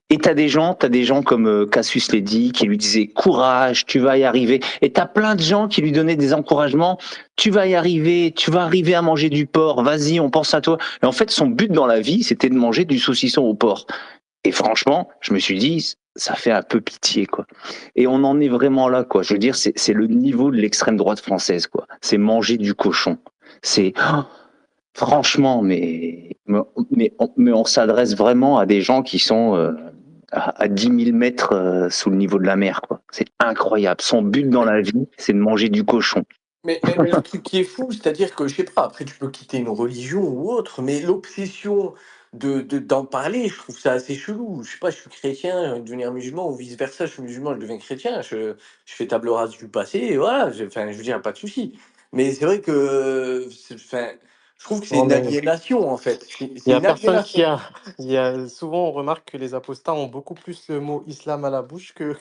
Et t'as des gens comme Cassius Ledy qui lui disaient courage, tu vas y arriver. Et t'as plein de gens qui lui donnaient des encouragements. Tu vas y arriver, tu vas arriver à manger du porc. Vas-y, on pense à toi. Et en fait, son but dans la vie, c'était de manger du saucisson au porc. Et franchement, je me suis dit, ça fait un peu pitié, quoi. Et on en est vraiment là, quoi. Je veux dire, c'est le niveau de l'extrême droite française, quoi. C'est manger du cochon. C'est franchement, mais on s'adresse vraiment à des gens qui sont à 10 000 mètres sous le niveau de la mer, quoi. C'est incroyable. Son but dans la vie, c'est de manger du cochon. Mais le truc qui est fou, c'est-à-dire que, je sais pas, après tu peux quitter une religion ou autre, mais l'obsession d'en parler, je trouve ça assez chelou. Je sais pas, je suis chrétien, devenir musulman, ou vice-versa, je suis musulman, je deviens chrétien, je fais table rase du passé, et voilà, enfin, je veux dire, pas de souci. Mais c'est vrai que, enfin, je trouve que c'est Non, une mais aliénation, en fait. il C'est y a une personne qui aliénation. a. Souvent, on remarque que les apostats ont beaucoup plus le mot islam à la bouche que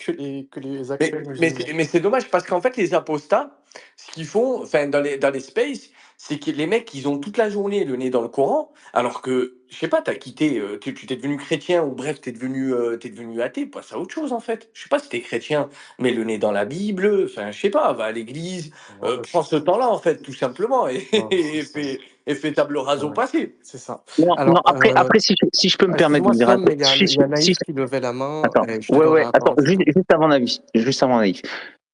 les actuels musulmans. Mais c'est dommage parce qu'en fait, les apostats, ce qu'ils font, enfin, dans les spaces, c'est que les mecs, ils ont toute la journée le nez dans le Coran, alors que, je sais pas, t'as quitté, tu t'es devenu chrétien ou bref, t'es devenu athée, passe à autre chose en fait. Je sais pas si t'es chrétien, mets le nez dans la Bible, enfin, je sais pas, va à l'église, Ouais, prends ce temps-là en fait, tout simplement, et, non, c'est et ça. fais table rase au Ouais, passé. c'est ça. Non, Alors, après si je peux me permettre excuse-moi, de dire un Sam, mais truc. il y a Naïf qui levait la main Attends, et je te ouais, donnerai la attends, parole, c'est tout. juste avant Naïf.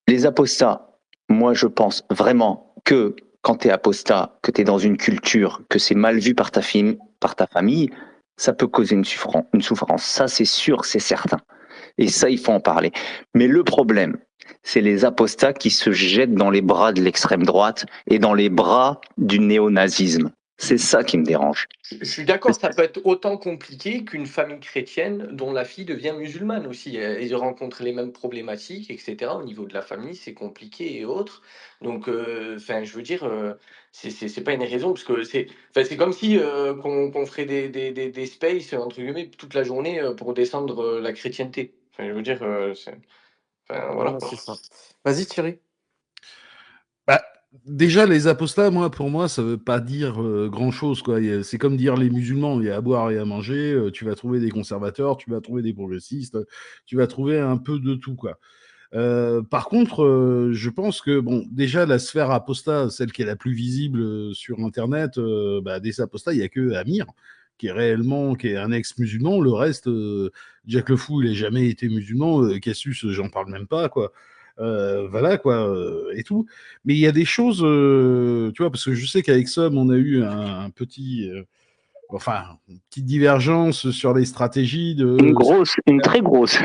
Les apostats, moi je pense vraiment que quand tu es apostat, que tu es dans une culture, que c'est mal vu par ta famille, ça peut causer une souffrance. Ça, c'est sûr, c'est certain. Et ça, il faut en parler. Mais le problème, c'est les apostats qui se jettent dans les bras de l'extrême droite et dans les bras du néonazisme. C'est ça qui me dérange. Je suis d'accord, ça peut être autant compliqué qu'une famille chrétienne dont la fille devient musulmane aussi. Ils rencontrent les mêmes problématiques, etc. Au niveau de la famille, c'est compliqué et autres. Donc, enfin, je veux dire, c'est pas une raison, parce que c'est comme si qu'on ferait des spaces, entre guillemets, toute la journée pour descendre la chrétienté. Enfin, je veux dire, enfin, voilà. Voilà, c'est ça. Vas-y, Thierry. Bah, déjà, les apostats, pour moi, ça veut pas dire grand-chose, quoi. C'est comme dire les musulmans, il y a à boire et à manger, tu vas trouver des conservateurs, tu vas trouver des progressistes, tu vas trouver un peu de tout, quoi. Par contre, je pense que, bon, déjà, la sphère apostat, celle qui est la plus visible sur Internet, des apostats, il y a que Amir, qui est un ex-musulman. Le reste, Jack le Fou, il n'a jamais été musulman. Cassius, j'en parle même pas, quoi. Voilà quoi, et tout. Mais il y a des choses, tu vois, parce que je sais qu'avec Somme, on a eu un petit, enfin, une petite divergence sur les stratégies Une de grosse, une très grosse.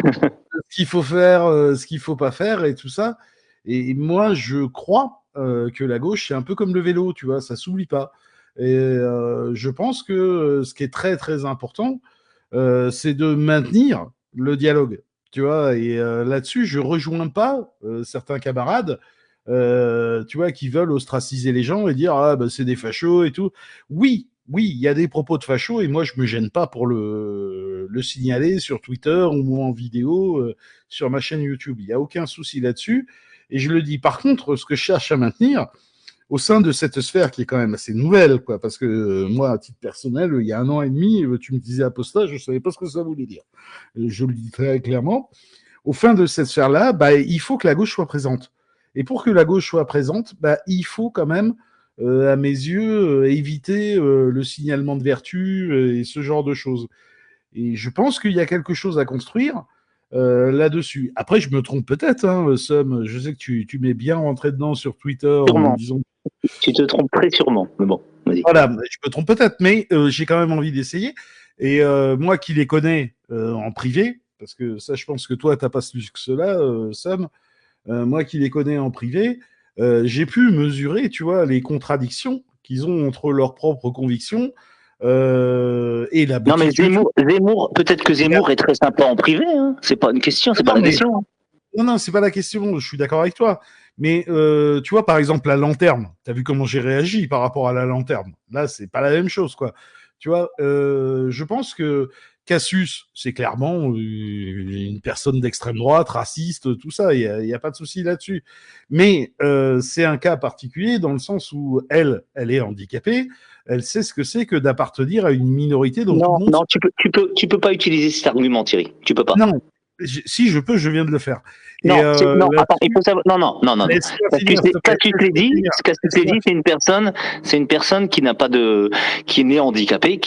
ce qu'il faut faire, ce qu'il faut pas faire et tout ça. Et moi, je crois que la gauche, c'est un peu comme le vélo, tu vois, ça s'oublie pas. Et je pense que ce qui est très très important, c'est de maintenir le dialogue, tu vois. Et là-dessus, je rejoins pas certains camarades, tu vois, qui veulent ostraciser les gens et dire ah bah, c'est des fachos et tout. Oui, oui, il y a des propos de fachos et moi je me gêne pas pour le signaler sur Twitter ou en vidéo sur ma chaîne YouTube. Il y a aucun souci là-dessus. Et je le dis. Par contre, ce que je cherche à maintenir, au sein de cette sphère qui est quand même assez nouvelle, quoi, parce que moi, à titre personnel, il y a 1 an et demi, tu me disais apostat, je ne savais pas ce que ça voulait dire. Je le dis très clairement. Au fin de cette sphère-là, bah, il faut que la gauche soit présente. Et pour que la gauche soit présente, bah, il faut quand même, à mes yeux, éviter le signalement de vertu et ce genre de choses. Et je pense qu'il y a quelque chose à construire là-dessus. Après, je me trompe peut-être, hein, Somme. Je sais que tu m'es bien rentré dedans sur Twitter en me Sûrement. disant Tu te trompes très sûrement. Mais bon, vas-y. voilà, je me trompe peut-être, mais j'ai quand même envie d'essayer. Et moi qui les connais en privé, parce que ça, je pense que toi, t'as pas ce luxe-là, Sam. Moi qui les connais en privé, j'ai pu mesurer, tu vois, les contradictions qu'ils ont entre leurs propres convictions et la Non, mais bêtise que font. Zemmour, peut-être que Zemmour est très sympa en privé. Hein. C'est pas une question, c'est pas Non, la mais question. Hein. non, c'est pas la question. Je suis d'accord avec toi. Mais tu vois, par exemple, la lanterne. T'as vu comment j'ai réagi par rapport à la lanterne. Là, c'est pas la même chose, quoi. Tu vois, je pense que Cassius, c'est clairement une personne d'extrême droite, raciste, tout ça. Il y a pas de souci là-dessus. Mais c'est un cas particulier dans le sens où elle est handicapée. Elle sait ce que c'est que d'appartenir à une minorité dont tout le Non, monde. non, tu peux pas utiliser cet argument, Thierry. Tu peux pas. Non, si je peux, je viens de le faire. Et Non, non, attends, il là-dessus, faut savoir. Non, non, non, non, non. laisse-moi finir, s'il te plaît. Laisse-moi finir. Cassius Lady, c'est une personne qui n'a pas de, qui est née handicapée, et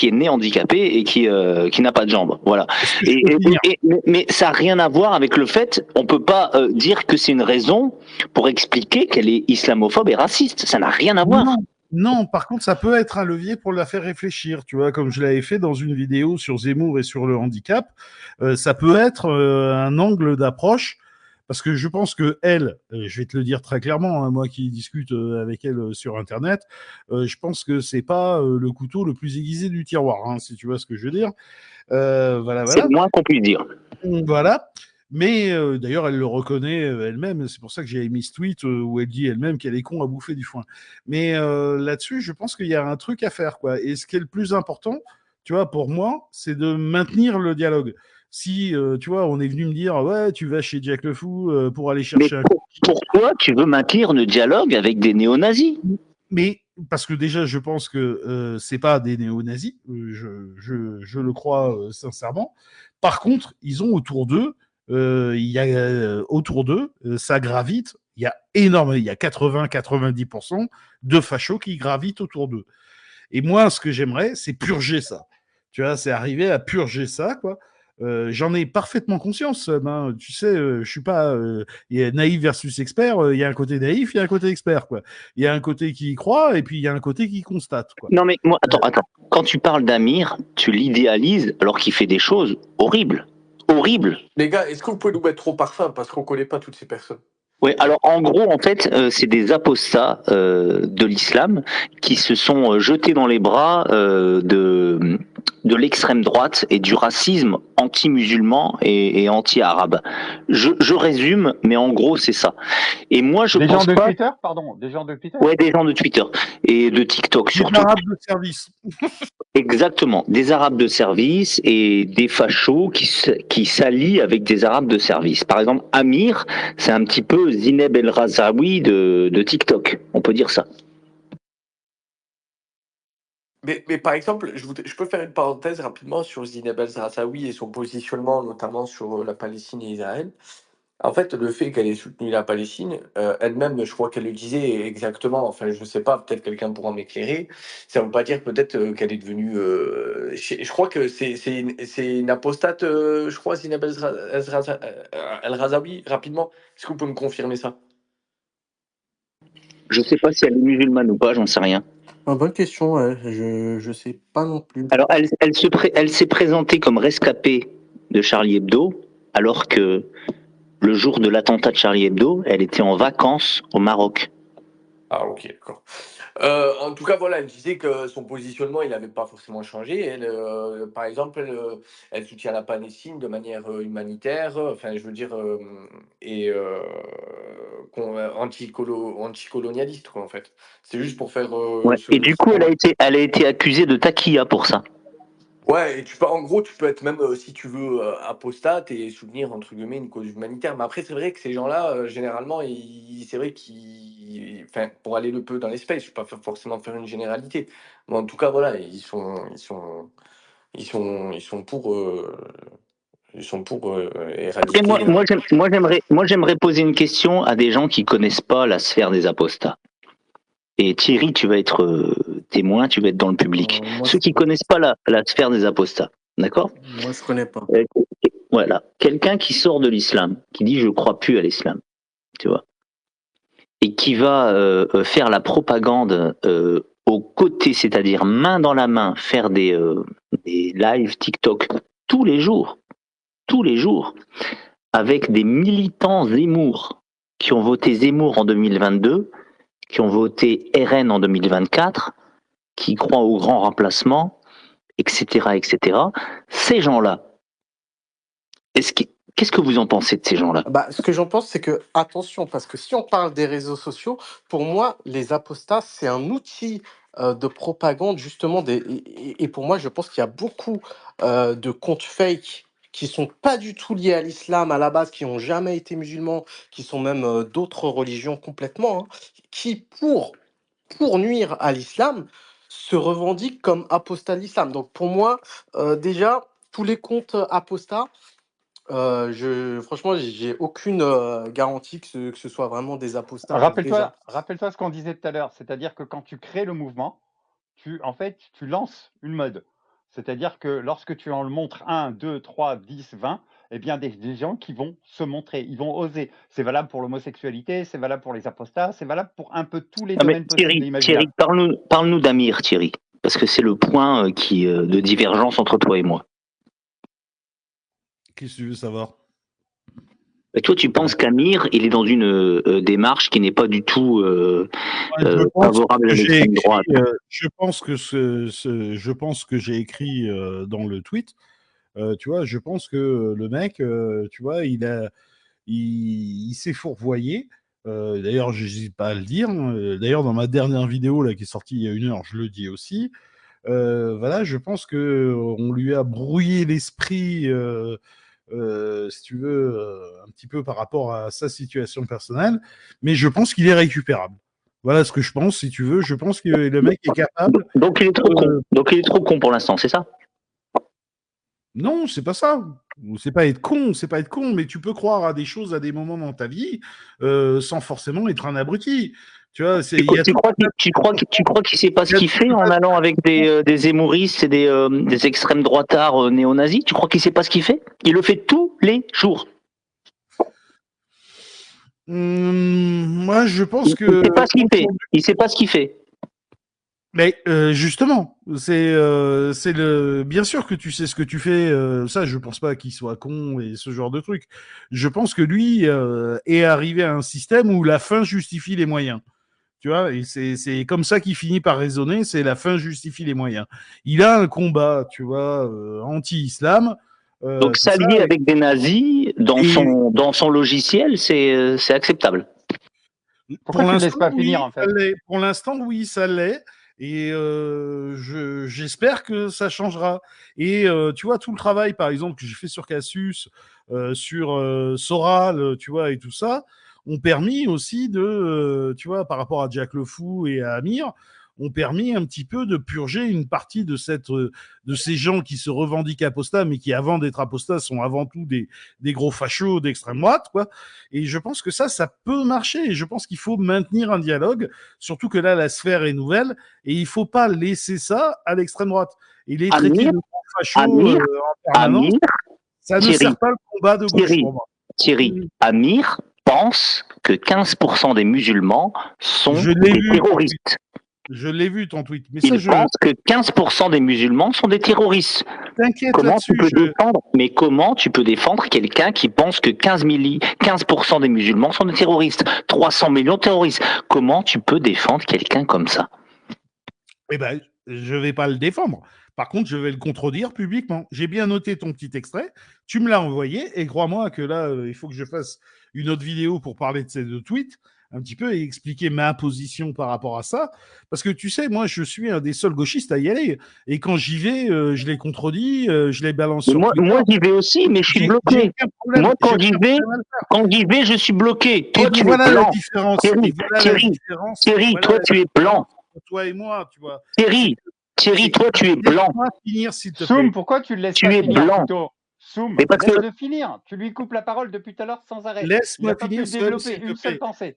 qui n'a pas de jambes. Voilà. Est-ce que je peux finir? Mais ça n'a rien à voir avec le fait, on peut pas dire que c'est une raison pour expliquer qu'elle est islamophobe et raciste. Ça n'a rien à voir. Non, non, par contre, ça peut être un levier pour la faire réfléchir, tu vois, comme je l'avais fait dans une vidéo sur Zemmour et sur le handicap. Ça peut être un angle d'approche, parce que je pense que elle, je vais te le dire très clairement, hein, moi qui discute avec elle sur Internet, je pense que c'est pas le couteau le plus aiguisé du tiroir, hein, si tu vois ce que je veux dire. Voilà, C'est voilà. le moins qu'on puisse dire. Voilà. Mais d'ailleurs, elle le reconnaît elle-même. C'est pour ça que j'ai émis ce tweet où elle dit elle-même qu'elle est con à bouffer du foin. Mais là-dessus, je pense qu'il y a un truc à faire, quoi. Et ce qui est le plus important, tu vois, pour moi, c'est de maintenir le dialogue. Si, tu vois, on est venu me dire, ouais, tu vas chez Jack le Fou pour aller Mais chercher un... pourquoi tu veux maintenir le dialogue avec des néo-nazis? Mais parce que déjà, je pense que c'est pas des néo-nazis, je le crois sincèrement. Par contre, ils ont autour d'eux, il y a autour d'eux, ça gravite. Il y a énormément, il y a 80-90% de fachos qui gravitent autour d'eux. Et moi, ce que j'aimerais, c'est purger ça. Tu vois, c'est arriver à purger ça, quoi. J'en ai parfaitement conscience. Ben, tu sais, je suis pas il y a naïf versus expert. Il y a un côté naïf, il y a un côté expert, quoi. Il y a un côté qui croit et puis il y a un côté qui constate, quoi. Non, mais moi, attends. Quand tu parles d'Amir, tu l'idéalises alors qu'il fait des choses horribles. Horribles. Les gars, est-ce que vous pouvez nous mettre au parfum parce qu'on connaît pas toutes ces personnes? Oui, alors en gros, en fait, c'est des apostats de l'islam qui se sont jetés dans les bras de l'extrême droite et du racisme anti-musulman et anti-arabe. Je résume, mais en gros, c'est ça. Et moi, je Des pense gens de pas... Twitter, pardon, des gens de Twitter. Ouais, des gens de Twitter et de TikTok Des surtout. arabes de service. Exactement, des arabes de service et des fachos qui s'allient avec des arabes de service. Par exemple, Amir, c'est un petit peu Zineb El Razaoui de TikTok, on peut dire ça. Mais par exemple, je peux faire une parenthèse rapidement sur Zineb El Razaoui et son positionnement, notamment sur la Palestine et Israël. En fait, le fait qu'elle ait soutenu la Palestine, elle-même, je crois qu'elle le disait exactement, enfin, je sais pas, peut-être quelqu'un pourra m'éclairer. Ça veut pas dire peut-être, qu'elle est devenue, je crois que c'est une apostate, je crois, Zineb El Razaoui, rapidement. Est-ce que vous pouvez me confirmer ça? Je sais pas si elle est musulmane ou pas, j'en sais rien. Bonne question, ouais. Je sais pas non plus. Alors, elle s'est présentée comme rescapée de Charlie Hebdo, alors que le jour de l'attentat de Charlie Hebdo, elle était en vacances au Maroc. Ah OK, d'accord. En tout cas, voilà, elle disait que son positionnement, il n'avait pas forcément changé. Elle, par exemple, elle soutient la Palestine de manière, humanitaire, enfin, je veux dire, et anticolonialiste, quoi, en fait. C'est juste pour faire, Ouais. Et du coup, elle a été accusée de taquilla pour ça. Ouais, et en gros, tu peux être même, si tu veux, apostate et soutenir, entre guillemets, «une cause humanitaire». Mais après, c'est vrai que ces gens-là, généralement, c'est vrai qu'ils enfin, pour aller le peu dans les spaces, je ne vais pas forcément faire une généralité. Mais en tout cas, voilà, ils sont pour, Après, éradiquer, moi, j'aimerais poser une question à des gens qui connaissent pas la sphère des apostats. Et Thierry, tu vas être témoin, tu vas être dans le public. Moi, Ceux qui connaissent pas la sphère des apostats, d'accord? je connais pas. Euh, Voilà, quelqu'un qui sort de l'islam, qui dit je crois plus à l'islam, tu vois, et qui va faire la propagande aux côtés, c'est-à-dire main dans la main, faire des lives TikTok tous les jours, avec des militants Zemmour qui ont voté Zemmour en 2022, qui ont voté RN en 2024, qui croient au grand remplacement, etc., etc. Ces gens-là, qu'est-ce que vous en pensez de ces gens-là? Bah, ce que j'en pense, c'est que, attention, parce que si on parle des réseaux sociaux, pour moi, les apostats, c'est un outil de propagande, justement. Et pour moi, je pense qu'il y a beaucoup de comptes fake qui sont pas du tout liés à l'islam à la base, qui ont jamais été musulmans, qui sont même d'autres religions complètement, hein, qui, pour nuire à l'islam, se revendiquent comme apostats de l'islam. Donc pour moi, déjà, tous les comptes apostats, franchement, j'ai aucune, garantie que ce soit vraiment des apostats, déjà. Rappelle-toi ce qu'on disait tout à l'heure, c'est-à-dire que quand tu crées le mouvement, en fait, tu lances une mode. C'est-à-dire que lorsque tu en montres 1, 2, 3, 10, 20, eh bien, des gens qui vont se montrer, ils vont oser. C'est valable pour l'homosexualité, c'est valable pour les apostats, c'est valable pour un peu tous les Non, mais domaines possibles et Thierry, imaginables. parle-nous d'Amir, Thierry, parce que c'est le point de divergence entre toi et moi. Qu'est-ce que tu veux savoir? Et toi, tu penses qu'Amir, il est dans une démarche qui n'est pas du tout favorable à l'extrême droite. Je pense que je pense que j'ai écrit dans le tweet. Tu vois, je pense que le mec, tu vois, il s'est fourvoyé. D'ailleurs, je n'hésite pas à le dire. D'ailleurs, dans ma dernière vidéo là qui est sortie il y a 1 heure, je le dis aussi. Voilà, je pense que on lui a brouillé l'esprit, si tu veux, un petit peu par rapport à sa situation personnelle, mais je pense qu'il est récupérable. Voilà ce que je pense, si tu veux. Je pense que le mec est capable. Donc il est trop con. Donc il est trop con pour l'instant, c'est ça? Non, c'est pas ça. C'est pas être con, mais tu peux croire à des choses à des moments dans ta vie sans forcément être un abruti. Tu vois, Tu crois qu'il sait pas ce qu'il fait en allant avec des zémouristes et des extrêmes droitards néo-nazis? Tu crois qu'il sait pas ce qu'il fait? Il le fait tous les jours. Moi, je pense que. Il sait pas ce qu'il fait. Il sait pas ce qu'il fait. Mais justement, c'est le. Bien sûr que tu sais ce que tu fais. Ça, je pense pas qu'il soit con et ce genre de truc. Je pense que lui est arrivé à un système où la fin justifie les moyens. Tu vois, et c'est comme ça qu'il finit par raisonner. C'est la fin justifie les moyens. Il a un combat, tu vois, anti-islam. Donc Tout ça, s'allier avec des nazis dans son logiciel, c'est acceptable. Pourquoi tu ne laisses pas finir, en fait? Pour l'instant, oui, ça l'est. Et j'espère que ça changera. Et tu vois, tout le travail, par exemple, que j'ai fait sur Cassius, sur Soral, tu vois, et tout ça, ont permis aussi de, tu vois, par rapport à Jack Le Fou et à Amir, ont permis un petit peu de purger une partie de ces gens qui se revendiquent apostats, mais qui, avant d'être apostats, sont avant tout des gros fachos d'extrême droite, quoi. Et je pense que ça peut marcher. Et je pense qu'il faut maintenir un dialogue, surtout que là, la sphère est nouvelle, et il faut pas laisser ça à l'extrême droite. Et les traiter Amir, de gros fachos Amir, en permanence, Amir, ça ne Thierry, sert pas le combat de gauche Thierry, pour moi. Thierry, Amir pense que 15% des musulmans sont Je l'ai des vu, ton tweet. terroristes. Je l'ai vu ton tweet. Mais ça, Il pense que 15% des musulmans sont des terroristes. t'inquiète Comment tu là-dessus. peux défendre Mais comment tu peux défendre quelqu'un qui pense que 15% des musulmans sont des terroristes, 300 millions de terroristes? Comment tu peux défendre quelqu'un comme ça? Eh ben, je vais pas le défendre. Par contre, je vais le contredire publiquement. J'ai bien noté ton petit extrait. Tu me l'as envoyé et crois-moi que là, il faut que je fasse une autre vidéo pour parler de ces deux tweets un petit peu et expliquer ma position par rapport à ça. Parce que tu sais, moi, je suis un des seuls gauchistes à y aller. Et quand j'y vais, je les contredis, je les balance Mais sur moi, Twitter. moi j'y vais aussi, mais je suis J'ai bloqué. aucun problème. Moi, J'ai aucun problème à le faire. quand j'y vais, je suis bloqué. Toi, Et tu es voilà la blanc. différence. Thierry, Et voilà la Thierry, différence. Thierry, Voilà toi, la tu es différence blanc. entre toi et moi, tu vois. Thierry, Thierry, toi, tu es blanc. Laisse-moi finir, s'il te plaît. Soum, pourquoi tu le laisses Tu pas es finir blanc. plutôt? Soum, Mais parce que- laisse-le finir. Tu lui coupes la parole depuis tout à l'heure sans arrêt. Il Laisse-moi n'a pas pu finir, Soum, développer s'il te une seule plaît. pensée.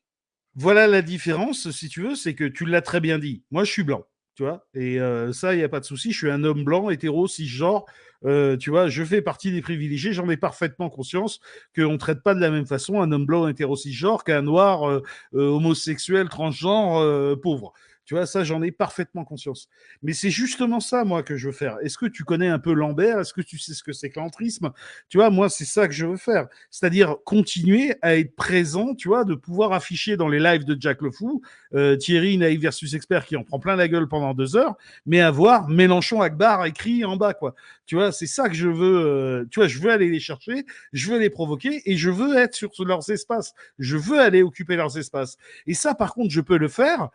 Voilà la différence, si tu veux, c'est que tu l'as très bien dit. Moi, je suis blanc, tu vois, et ça, il n'y a pas de souci. Je suis un homme blanc, hétéro, cisgenre. Tu vois, je fais partie des privilégiés. J'en ai parfaitement conscience qu'on ne traite pas de la même façon un homme blanc, hétéro, cisgenre qu'un noir homosexuel, transgenre, pauvre. Tu vois, ça, j'en ai parfaitement conscience. Mais c'est justement ça, moi, que je veux faire. Est-ce que tu connais un peu Lambert? Est-ce que tu sais ce que c'est que l'entrisme? Tu vois, moi, c'est ça que je veux faire. C'est-à-dire continuer à être présent, tu vois, de pouvoir afficher dans les lives de Jack le Fou, Thierry, Naïf versus Expert, qui en prend plein la gueule pendant 2 heures, mais avoir Mélenchon Akbar écrit en bas, quoi. Tu vois, c'est ça que je veux. Tu vois, je veux aller les chercher, je veux les provoquer et je veux être sur leurs espaces. Je veux aller occuper leurs espaces. Et ça, par contre, je peux le faire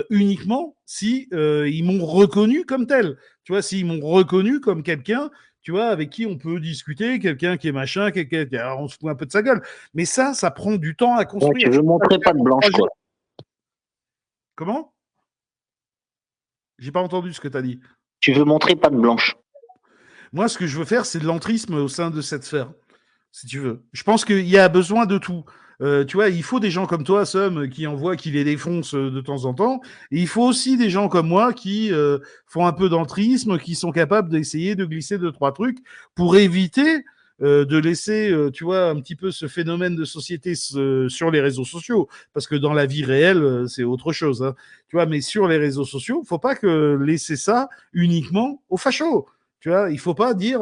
uniquement si ils m'ont reconnu comme tel. Tu vois, s'ils m'ont reconnu comme quelqu'un, tu vois, avec qui on peut discuter, quelqu'un qui est machin, quelqu'un qui on se fout un peu de sa gueule. Mais ça prend du temps à Ouais, construire. tu veux montrer pas de blanche, quoi. Comment? J'ai pas entendu ce que tu as dit. Tu veux montrer pas de blanche. Moi, ce que je veux faire, c'est de l'entrisme au sein de cette sphère, si tu veux. Je pense qu'il y a besoin de tout. Tu vois, il faut des gens comme toi, Somme, qui envoient, qui les défoncent de temps en temps. Et il faut aussi des gens comme moi qui font un peu d'entrisme, qui sont capables d'essayer de glisser 2-3 trucs pour éviter de laisser, tu vois, un petit peu ce phénomène de société sur les réseaux sociaux. Parce que dans la vie réelle, c'est autre chose. Hein. Tu vois, mais sur les réseaux sociaux, faut pas que laisser ça uniquement aux fachos. Tu vois, il faut pas dire,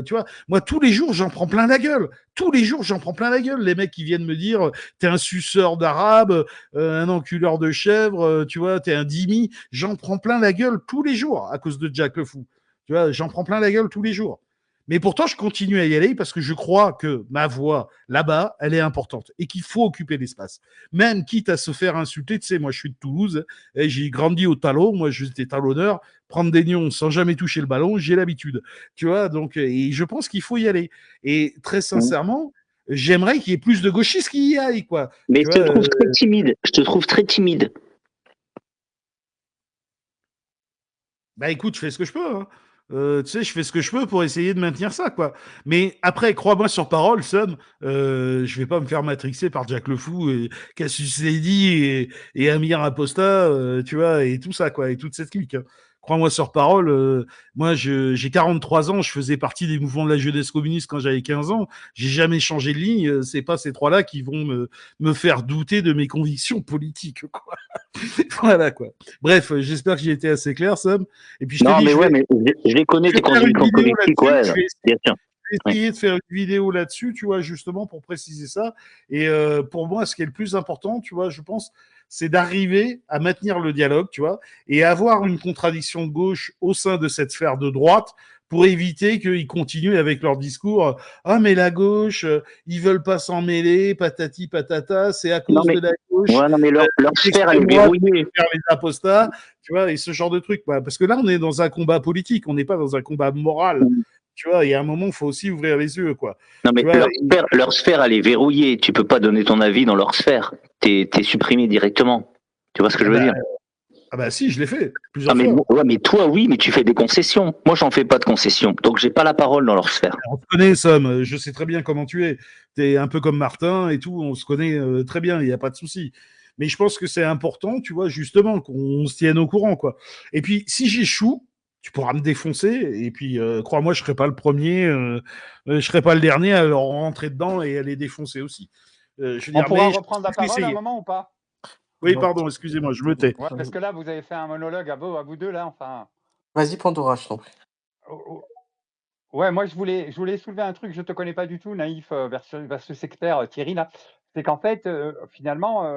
tu vois, moi tous les jours j'en prends plein la gueule. Tous les jours j'en prends plein la gueule. Les mecs qui viennent me dire, t'es un suceur d'arabe, un enculeur de chèvre, tu vois, t'es un dhimmi. J'en prends plein la gueule tous les jours à cause de Jack le Fou. Tu vois, j'en prends plein la gueule tous les jours. Mais pourtant, je continue à y aller parce que je crois que ma voix là-bas, elle est importante et qu'il faut occuper l'espace. Même quitte à se faire insulter, tu sais, moi je suis de Toulouse et j'ai grandi au talon, moi j'étais talonneur, prendre des nions sans jamais toucher le ballon, j'ai l'habitude. Tu vois, donc, et je pense qu'il faut y aller. Et très sincèrement, j'aimerais qu'il y ait plus de gauchistes qui y aillent, quoi. Mais Tu je te vois, trouve très timide. Je te trouve très timide. bah écoute, je fais ce que je peux. Hein. Tu sais, je fais ce que je peux pour essayer de maintenir ça, quoi. Mais après, crois-moi sur parole, Sam, je vais pas me faire matrixer par Jack le Fou et Cassius Lady et Amir Aposta, tu vois, et tout ça, quoi, et toute cette clique. Hein. Crois-moi sur parole, moi, j'ai 43 ans, je faisais partie des mouvements de la jeunesse communiste quand j'avais 15 ans. J'ai jamais changé de ligne. C'est pas ces trois-là qui vont me faire douter de mes convictions politiques, quoi. Voilà, quoi. Bref, j'espère que j'ai été assez clair, Sam. Et puis, je te Non, dis, mais je ouais, vais, mais je les connais, je vais tes faire une convictions vidéo politiques, là-dessus. ouais, Je vais bien sûr. essayer de faire une vidéo là-dessus, tu vois, justement, pour préciser ça. Et pour moi, ce qui est le plus important, tu vois, je pense, c'est d'arriver à maintenir le dialogue, tu vois, et avoir une contradiction de gauche au sein de cette sphère de droite pour éviter qu'ils continuent avec leur discours. Ah, mais la gauche, ils veulent pas s'en mêler, patati patata, c'est à Non, cause mais, de la gauche. ouais, non, mais leur sphère, elle L'extrême est droite verrouillée. faire les apostats, tu vois, et ce genre de trucs. Quoi. Parce que là, on est dans un combat politique, on n'est pas dans un combat moral. Tu vois, il y a un moment, il faut aussi ouvrir les yeux, quoi. Non, mais Tu vois, leur sphère, elle est verrouillée. Tu peux pas donner ton avis dans leur sphère. T'es supprimé directement. Tu vois ce que je veux dire? Ah bah si, je l'ai fait Ah, plusieurs mais, fois. ouais, mais toi, oui, mais tu fais des concessions. Moi, j'en fais pas de concessions. Donc, j'ai pas la parole dans leur sphère. On se connaît, Sam. Je sais très bien comment tu es. Tu es un peu comme Martin et tout. On se connaît très bien. Il n'y a pas de souci. Mais je pense que c'est important, tu vois, justement, qu'on se tienne au courant, quoi. Et puis, si j'échoue, tu pourras me défoncer. Et puis, crois-moi, je serai pas le premier, je serai pas le dernier à leur rentrer dedans et à les défoncer aussi. Je veux On dire, pourra mais je reprendre la vais parole à un essayer. moment ou pas? Oui, pardon, excusez-moi, je me tais. Ouais, parce que là, vous avez fait un monologue à vous deux, là, enfin. Vas-y, Pandora, je t'en prie. Oh, oh. Ouais, moi, je voulais soulever un truc, je te connais pas du tout, naïf, versus expert, Thierry, là. C'est qu'en fait, finalement,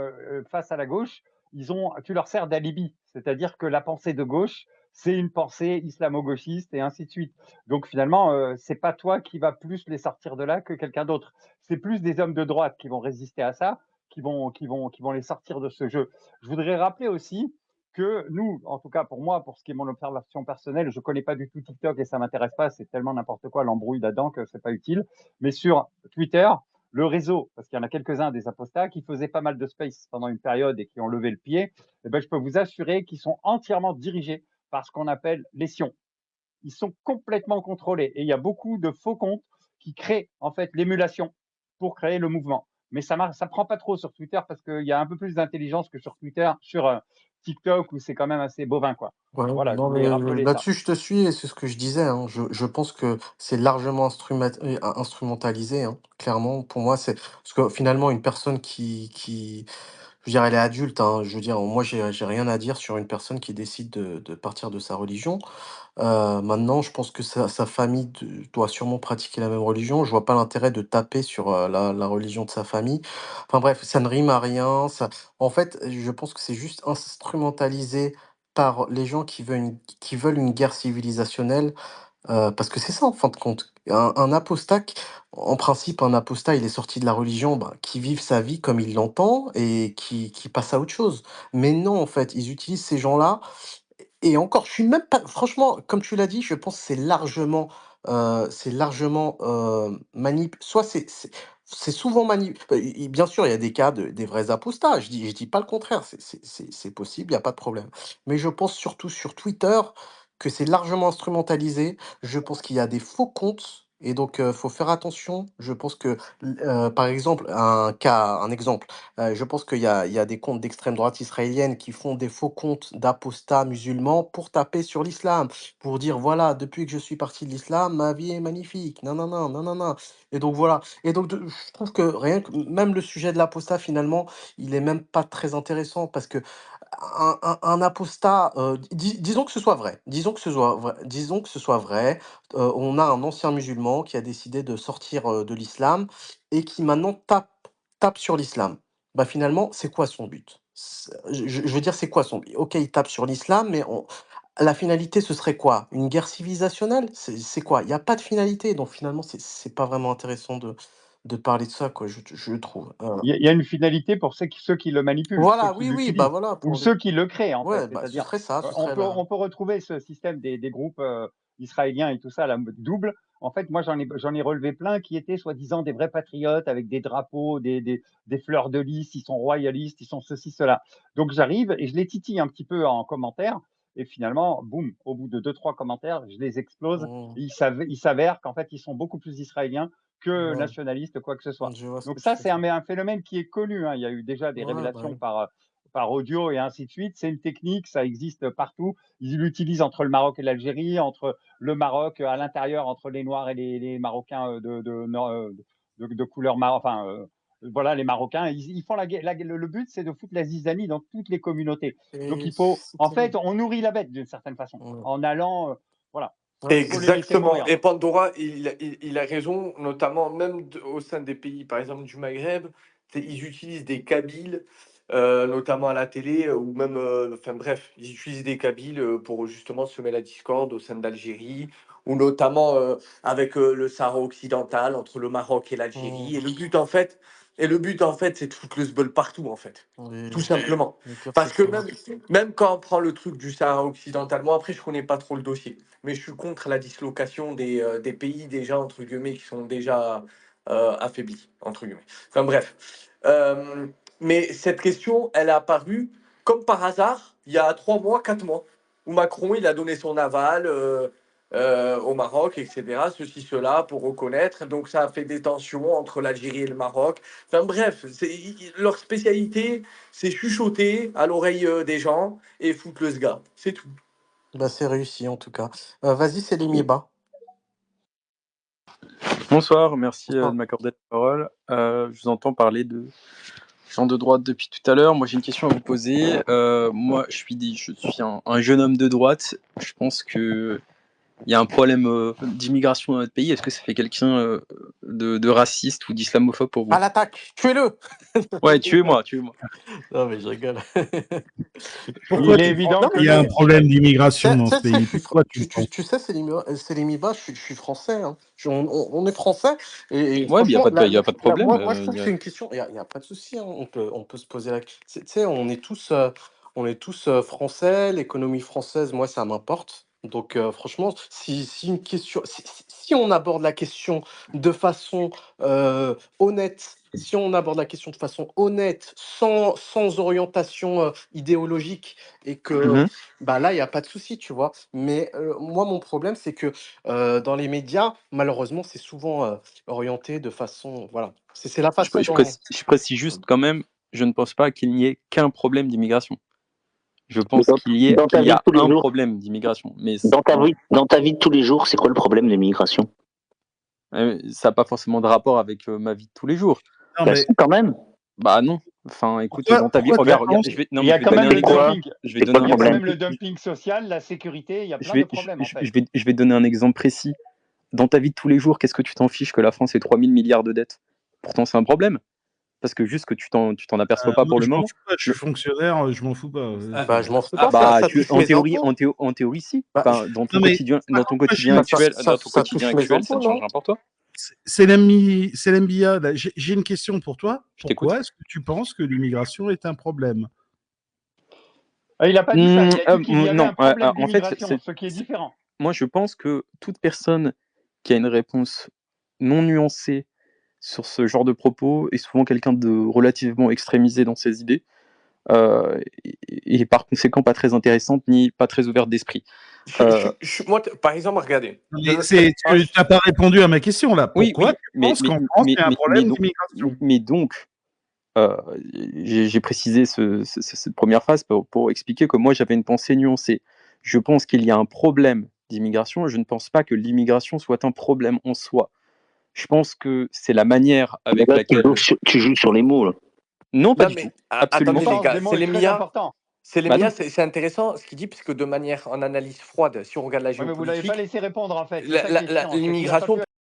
face à la gauche, tu leur sers d'alibi. C'est-à-dire que la pensée de gauche, c'est une pensée islamo-gauchiste et ainsi de suite. Donc finalement, c'est pas toi qui va plus les sortir de là que quelqu'un d'autre. C'est plus des hommes de droite qui vont résister à ça, qui vont les sortir de ce jeu. Je voudrais rappeler aussi que nous, en tout cas pour moi, pour ce qui est mon observation personnelle, je connais pas du tout TikTok et ça m'intéresse pas, c'est tellement n'importe quoi l'embrouille là-dedans que c'est pas utile. Mais sur Twitter, le réseau, parce qu'il y en a quelques-uns des apostats qui faisaient pas mal de space pendant une période et qui ont levé le pied, eh ben, je peux vous assurer qu'ils sont entièrement dirigés par ce qu'on appelle les sions. Ils sont complètement contrôlés et il y a beaucoup de faux comptes qui créent en fait l'émulation pour créer le mouvement. Mais ça prend pas trop sur Twitter parce qu'il y a un peu plus d'intelligence que sur Twitter, sur TikTok où c'est quand même assez bovin quoi. Ouais, Voilà, je non, voulais mais rappeler ça. là-dessus, je te suis et c'est ce que je disais, hein. Je pense que c'est largement instrumentalisé, hein. Clairement, pour moi, c'est parce que finalement, une personne je veux dire, elle est adulte, hein. Je veux dire, moi, j'ai rien à dire sur une personne qui décide de partir de sa religion. Maintenant, je pense que sa famille doit sûrement pratiquer la même religion. Je vois pas l'intérêt de taper sur la religion de sa famille. Enfin bref, ça ne rime à rien. En fait, je pense que c'est juste instrumentalisé par les gens qui veulent une guerre civilisationnelle. Parce que c'est ça, en fin de compte. Un apostat, en principe, un apostat, il est sorti de la religion, bah, qui vive sa vie comme il l'entend et qui passe à autre chose. Mais non, en fait, ils utilisent ces gens-là et encore, je suis même pas franchement, comme tu l'as dit, je pense que c'est largement, soit c'est souvent bien sûr, il y a des cas des vrais apostats, je dis pas le contraire, c'est possible, il y a pas de problème. Mais je pense surtout sur Twitter que c'est largement instrumentalisé. Je pense qu'il y a des faux comptes et donc faut faire attention. Je pense que par exemple, un exemple, je pense qu'il y a des comptes d'extrême droite israélienne qui font des faux comptes d'apostats musulmans pour taper sur l'islam, pour dire: «Voilà, depuis que je suis parti de l'islam, ma vie est magnifique, non, non, non, non, non, non». Et donc voilà, et donc je trouve que rien que même le sujet de l'apostat finalement, il est même pas très intéressant parce que un apostat, disons que ce soit vrai, disons que ce soit vrai, on a un ancien musulman qui a décidé de sortir, de l'islam et qui maintenant tape sur l'islam. Bah, finalement, c'est quoi son but? Je veux dire, c'est quoi son but? OK, il tape sur l'islam, mais la finalité, ce serait quoi? Une guerre civilisationnelle? C'est quoi? Il y a pas de finalité, donc finalement, c'est pas vraiment intéressant de parler de ça, quoi, je trouve. Il y a une finalité pour ceux qui le manipulent, ceux Voilà, qui oui, oui, bah, l'utilisent voilà, ou pour les ceux qui le créent en fait. ouais, bah, ce C'est-à-dire, serait ça, ce on serait peut là. on peut retrouver ce système des groupes israéliens et tout ça, la double. En fait, moi j'en ai relevé plein qui étaient soi-disant des vrais patriotes avec des drapeaux, des fleurs de lys, ils sont royalistes, ils sont ceci, cela. Donc j'arrive et je les titille un petit peu en commentaire. Et finalement, boum, au bout de deux, trois commentaires, je les explose. Mmh, Et il s'avère qu'en fait, ils sont beaucoup plus israéliens que ouais, nationalistes, quoi que ce soit. je vois ce Donc que tu ça, veux c'est dire. un phénomène qui est connu, hein. Il y a eu déjà des Ouais, bah, révélations oui. par audio et ainsi de suite. C'est une technique, ça existe partout. Ils l'utilisent entre le Maroc et l'Algérie, entre le Maroc à l'intérieur, entre les Noirs et les Marocains de couleur enfin, voilà, les Marocains, ils font la guerre. Le but, c'est de foutre la zizanie dans toutes les communautés. Donc Et il faut, c'est en fait, terrible. on nourrit la bête d'une certaine façon, Ouais. en allant, voilà, Ouais, il faut les laisser Exactement. mourir. Et Pandora, il a raison, notamment même au sein des pays, par exemple du Maghreb, ils utilisent des Kabyles, notamment à la télé, ou même, enfin bref, ils utilisent des Kabyles pour justement semer la discorde au sein d'Algérie, ou notamment avec le Sahara occidental, entre le Maroc et l'Algérie. mmh, Et le but, en fait, c'est de foutre le sbeul partout, en fait. Tout et simplement. le pire, c'est Parce que que même quand on prend le truc du Sahara occidental, moi après, je connais pas trop le dossier, mais je suis contre la dislocation des pays déjà, entre guillemets, qui sont déjà affaiblis, entre guillemets. Enfin bref. Mais cette question, elle est apparue comme par hasard, il y a 3 mois, 4 mois, où Macron, il a donné son aval au Maroc, etc., ceci, cela, pour reconnaître. Donc ça a fait des tensions entre l'Algérie et le Maroc. Enfin bref, leur spécialité, c'est chuchoter à l'oreille des gens et foutre le sga. C'est tout. Bah, c'est réussi en tout cas. Vas-y, c'est Mieba. Bonsoir, merci de Bonsoir. m'accorder la parole. Je vous entends parler de gens de droite depuis tout à l'heure. Moi, j'ai une question à vous poser. Moi, je suis un jeune homme de droite. Je pense que il y a un problème d'immigration dans notre pays. Est-ce que ça fait quelqu'un de raciste ou d'islamophobe pour vous? À l'attaque, tuez-le. Ouais, tuez-moi. Non, mais je rigole. Pourquoi Il est évident il y a un problème d'immigration dans ce pays? Pourquoi tu le penses? Tu sais, c'est les Miba, je suis français. Hein. On est français. Et Ouais, mais il franchement, n'y a pas de problème. moi, je trouve que c'est une question. Il y a pas de souci. Hein. On peut se poser la question. Tu sais, on est tous français. L'économie française, moi, ça m'importe. Donc, franchement, si une question, si on aborde la question de façon honnête, si on aborde la question de façon honnête, sans orientation idéologique, et que bah là, il n'y a pas de souci, tu vois. Mais moi, mon problème, c'est que dans les médias, malheureusement, c'est souvent orienté de façon. Voilà. C'est la façon dont. Je précise juste quand même, je ne pense pas qu'il n'y ait qu'un problème d'immigration. Je pense qu'il y a un problème d'immigration. Mais dans ta vie de tous les jours, c'est quoi le problème de l'immigration? Ça n'a pas forcément de rapport avec ma vie de tous les jours. Non, mais Quand même. Bah non. Enfin, écoute, Pourquoi- dans ta vie, pourquoi regarde, tu je vais, Il y a quand même le dumping. je vais donner un Il y a quand exemple. même le dumping social, la sécurité, il y a plein de problèmes en fait. Je vais donner un exemple précis. Dans ta vie de tous les jours, qu'est-ce que tu t'en fiches que la France ait 3000 milliards de dettes? Pourtant, c'est un problème. Parce que juste que tu t'en aperçois pas pour le moment. Je suis fonctionnaire, je m'en fous pas. Bah, je m'en fous pas. Bah, ça touche en mes théorie, impôts. en théorie, si. Bah, Enfin, dans ton quotidien actuel, ça touche mes ça impôts, ne change rien pour toi. C'est l'MBA. J'ai une question pour toi. t'écoute. Pourquoi est-ce que tu penses que l'immigration est un problème? Il n'a pas dit ça, il a dit qu'il y avait non, un problème en fait, d'immigration, ce qui est différent. Moi, je pense que toute personne qui a une réponse non nuancée sur ce genre de propos est souvent quelqu'un de relativement extrémisé dans ses idées et par conséquent pas très intéressante ni pas très ouverte d'esprit. Moi, par exemple, regardez. Tu n'as pas répondu à ma question là. Pourquoi tu penses qu'en France, il y a un problème d'immigration? Mais donc, j'ai précisé cette première phrase pour expliquer que moi, j'avais une pensée nuancée. Je pense qu'il y a un problème d'immigration. Je ne pense pas que l'immigration soit un problème en soi. Je pense que c'est la manière avec laquelle... Tu joues sur les mots, là. Non, pas du tout. Absolument Attendez, pas. les gars, c'est intéressant ce qu'il dit, puisque de manière en analyse froide, si on regarde la géopolitique... mais vous l'avez pas laissé répondre, en fait. L'immigration